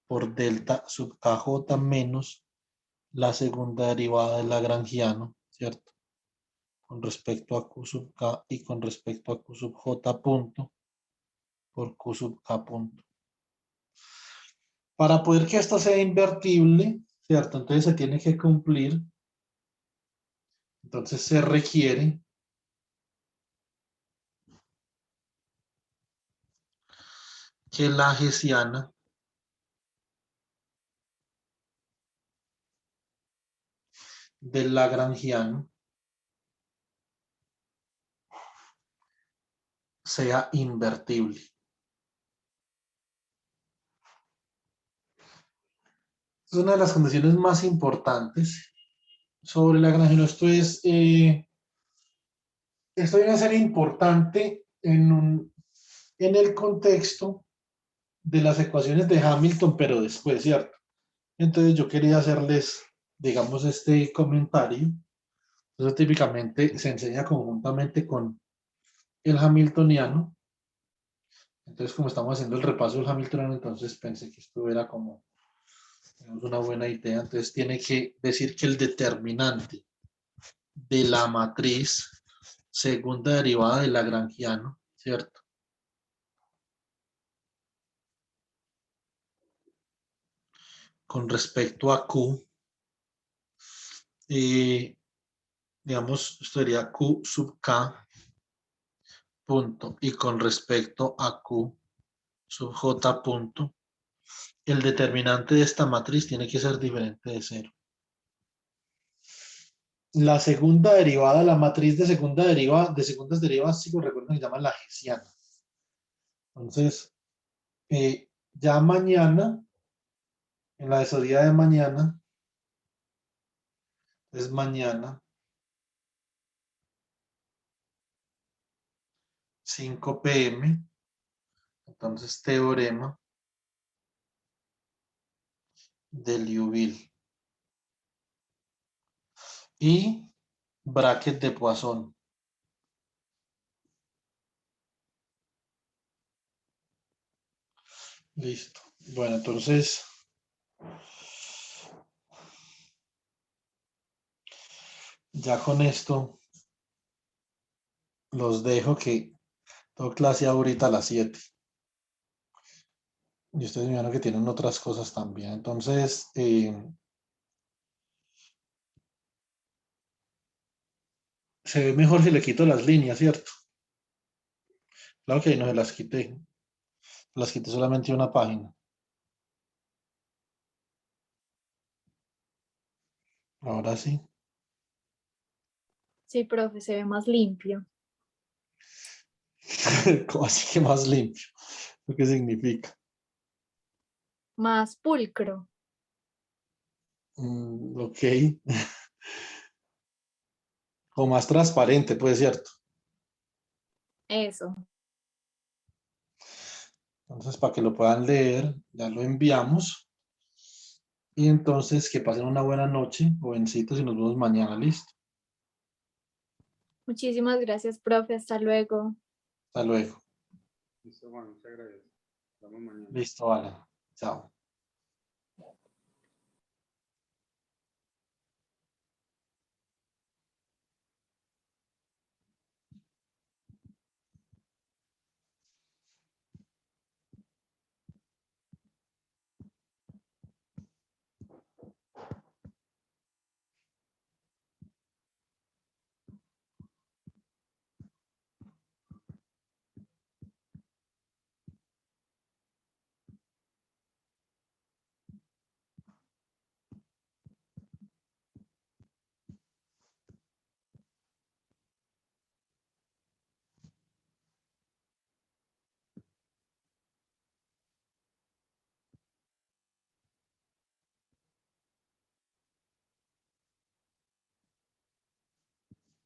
S1: por delta sub KJ menos la segunda derivada del lagrangiano, ¿cierto? Con respecto a Q sub K y con respecto a Q sub J punto por Q sub K punto. Para poder que esto sea invertible, ¿cierto? Entonces se tiene que cumplir. Entonces se requiere que la hessiana del lagrangiano sea invertible. Es una de las condiciones más importantes sobre lagrangiano. Esto viene a ser importante en el contexto de las ecuaciones de Hamilton, pero después, ¿cierto? Entonces yo quería hacerles, digamos, este comentario. Eso típicamente se enseña conjuntamente con el hamiltoniano. Entonces, como estamos haciendo el repaso del hamiltoniano, entonces pensé que esto era como una buena idea. Entonces tiene que decir que el determinante de la matriz segunda derivada del lagrangiano, ¿cierto? Con respecto a Q, digamos, esto sería Q sub K punto, y con respecto a Q sub J punto, el determinante de esta matriz tiene que ser diferente de 0. La segunda derivada, la matriz de segunda derivada, de segundas derivadas, si recuerdan, se llama la hessiana. Entonces, ya mañana, en la desodía de mañana, es mañana, 5 p.m., entonces teorema de Liouville y bracket de Poisson. Listo. Bueno, entonces ya con esto los dejo, que tengo clase ahorita a las 7. Y ustedes me vieron que tienen otras cosas también. Entonces, se ve mejor si le quito las líneas, ¿cierto? Claro que ahí no se las quité. Las quité solamente una página. Ahora sí.
S2: Sí, profe, se ve más limpio.
S1: ¿Cómo así que más limpio? ¿Lo qué significa?
S2: Más pulcro.
S1: Ok. O más transparente, pues, ¿cierto?
S2: Eso.
S1: Entonces, para que lo puedan leer, ya lo enviamos. Y entonces, que pasen una buena noche, jovencitos, y nos vemos mañana, ¿listo?
S2: Muchísimas gracias, profe. Hasta luego.
S1: Hasta luego.
S3: Listo, Juan, muchas gracias. Vamos mañana.
S1: Listo, vale. Chao.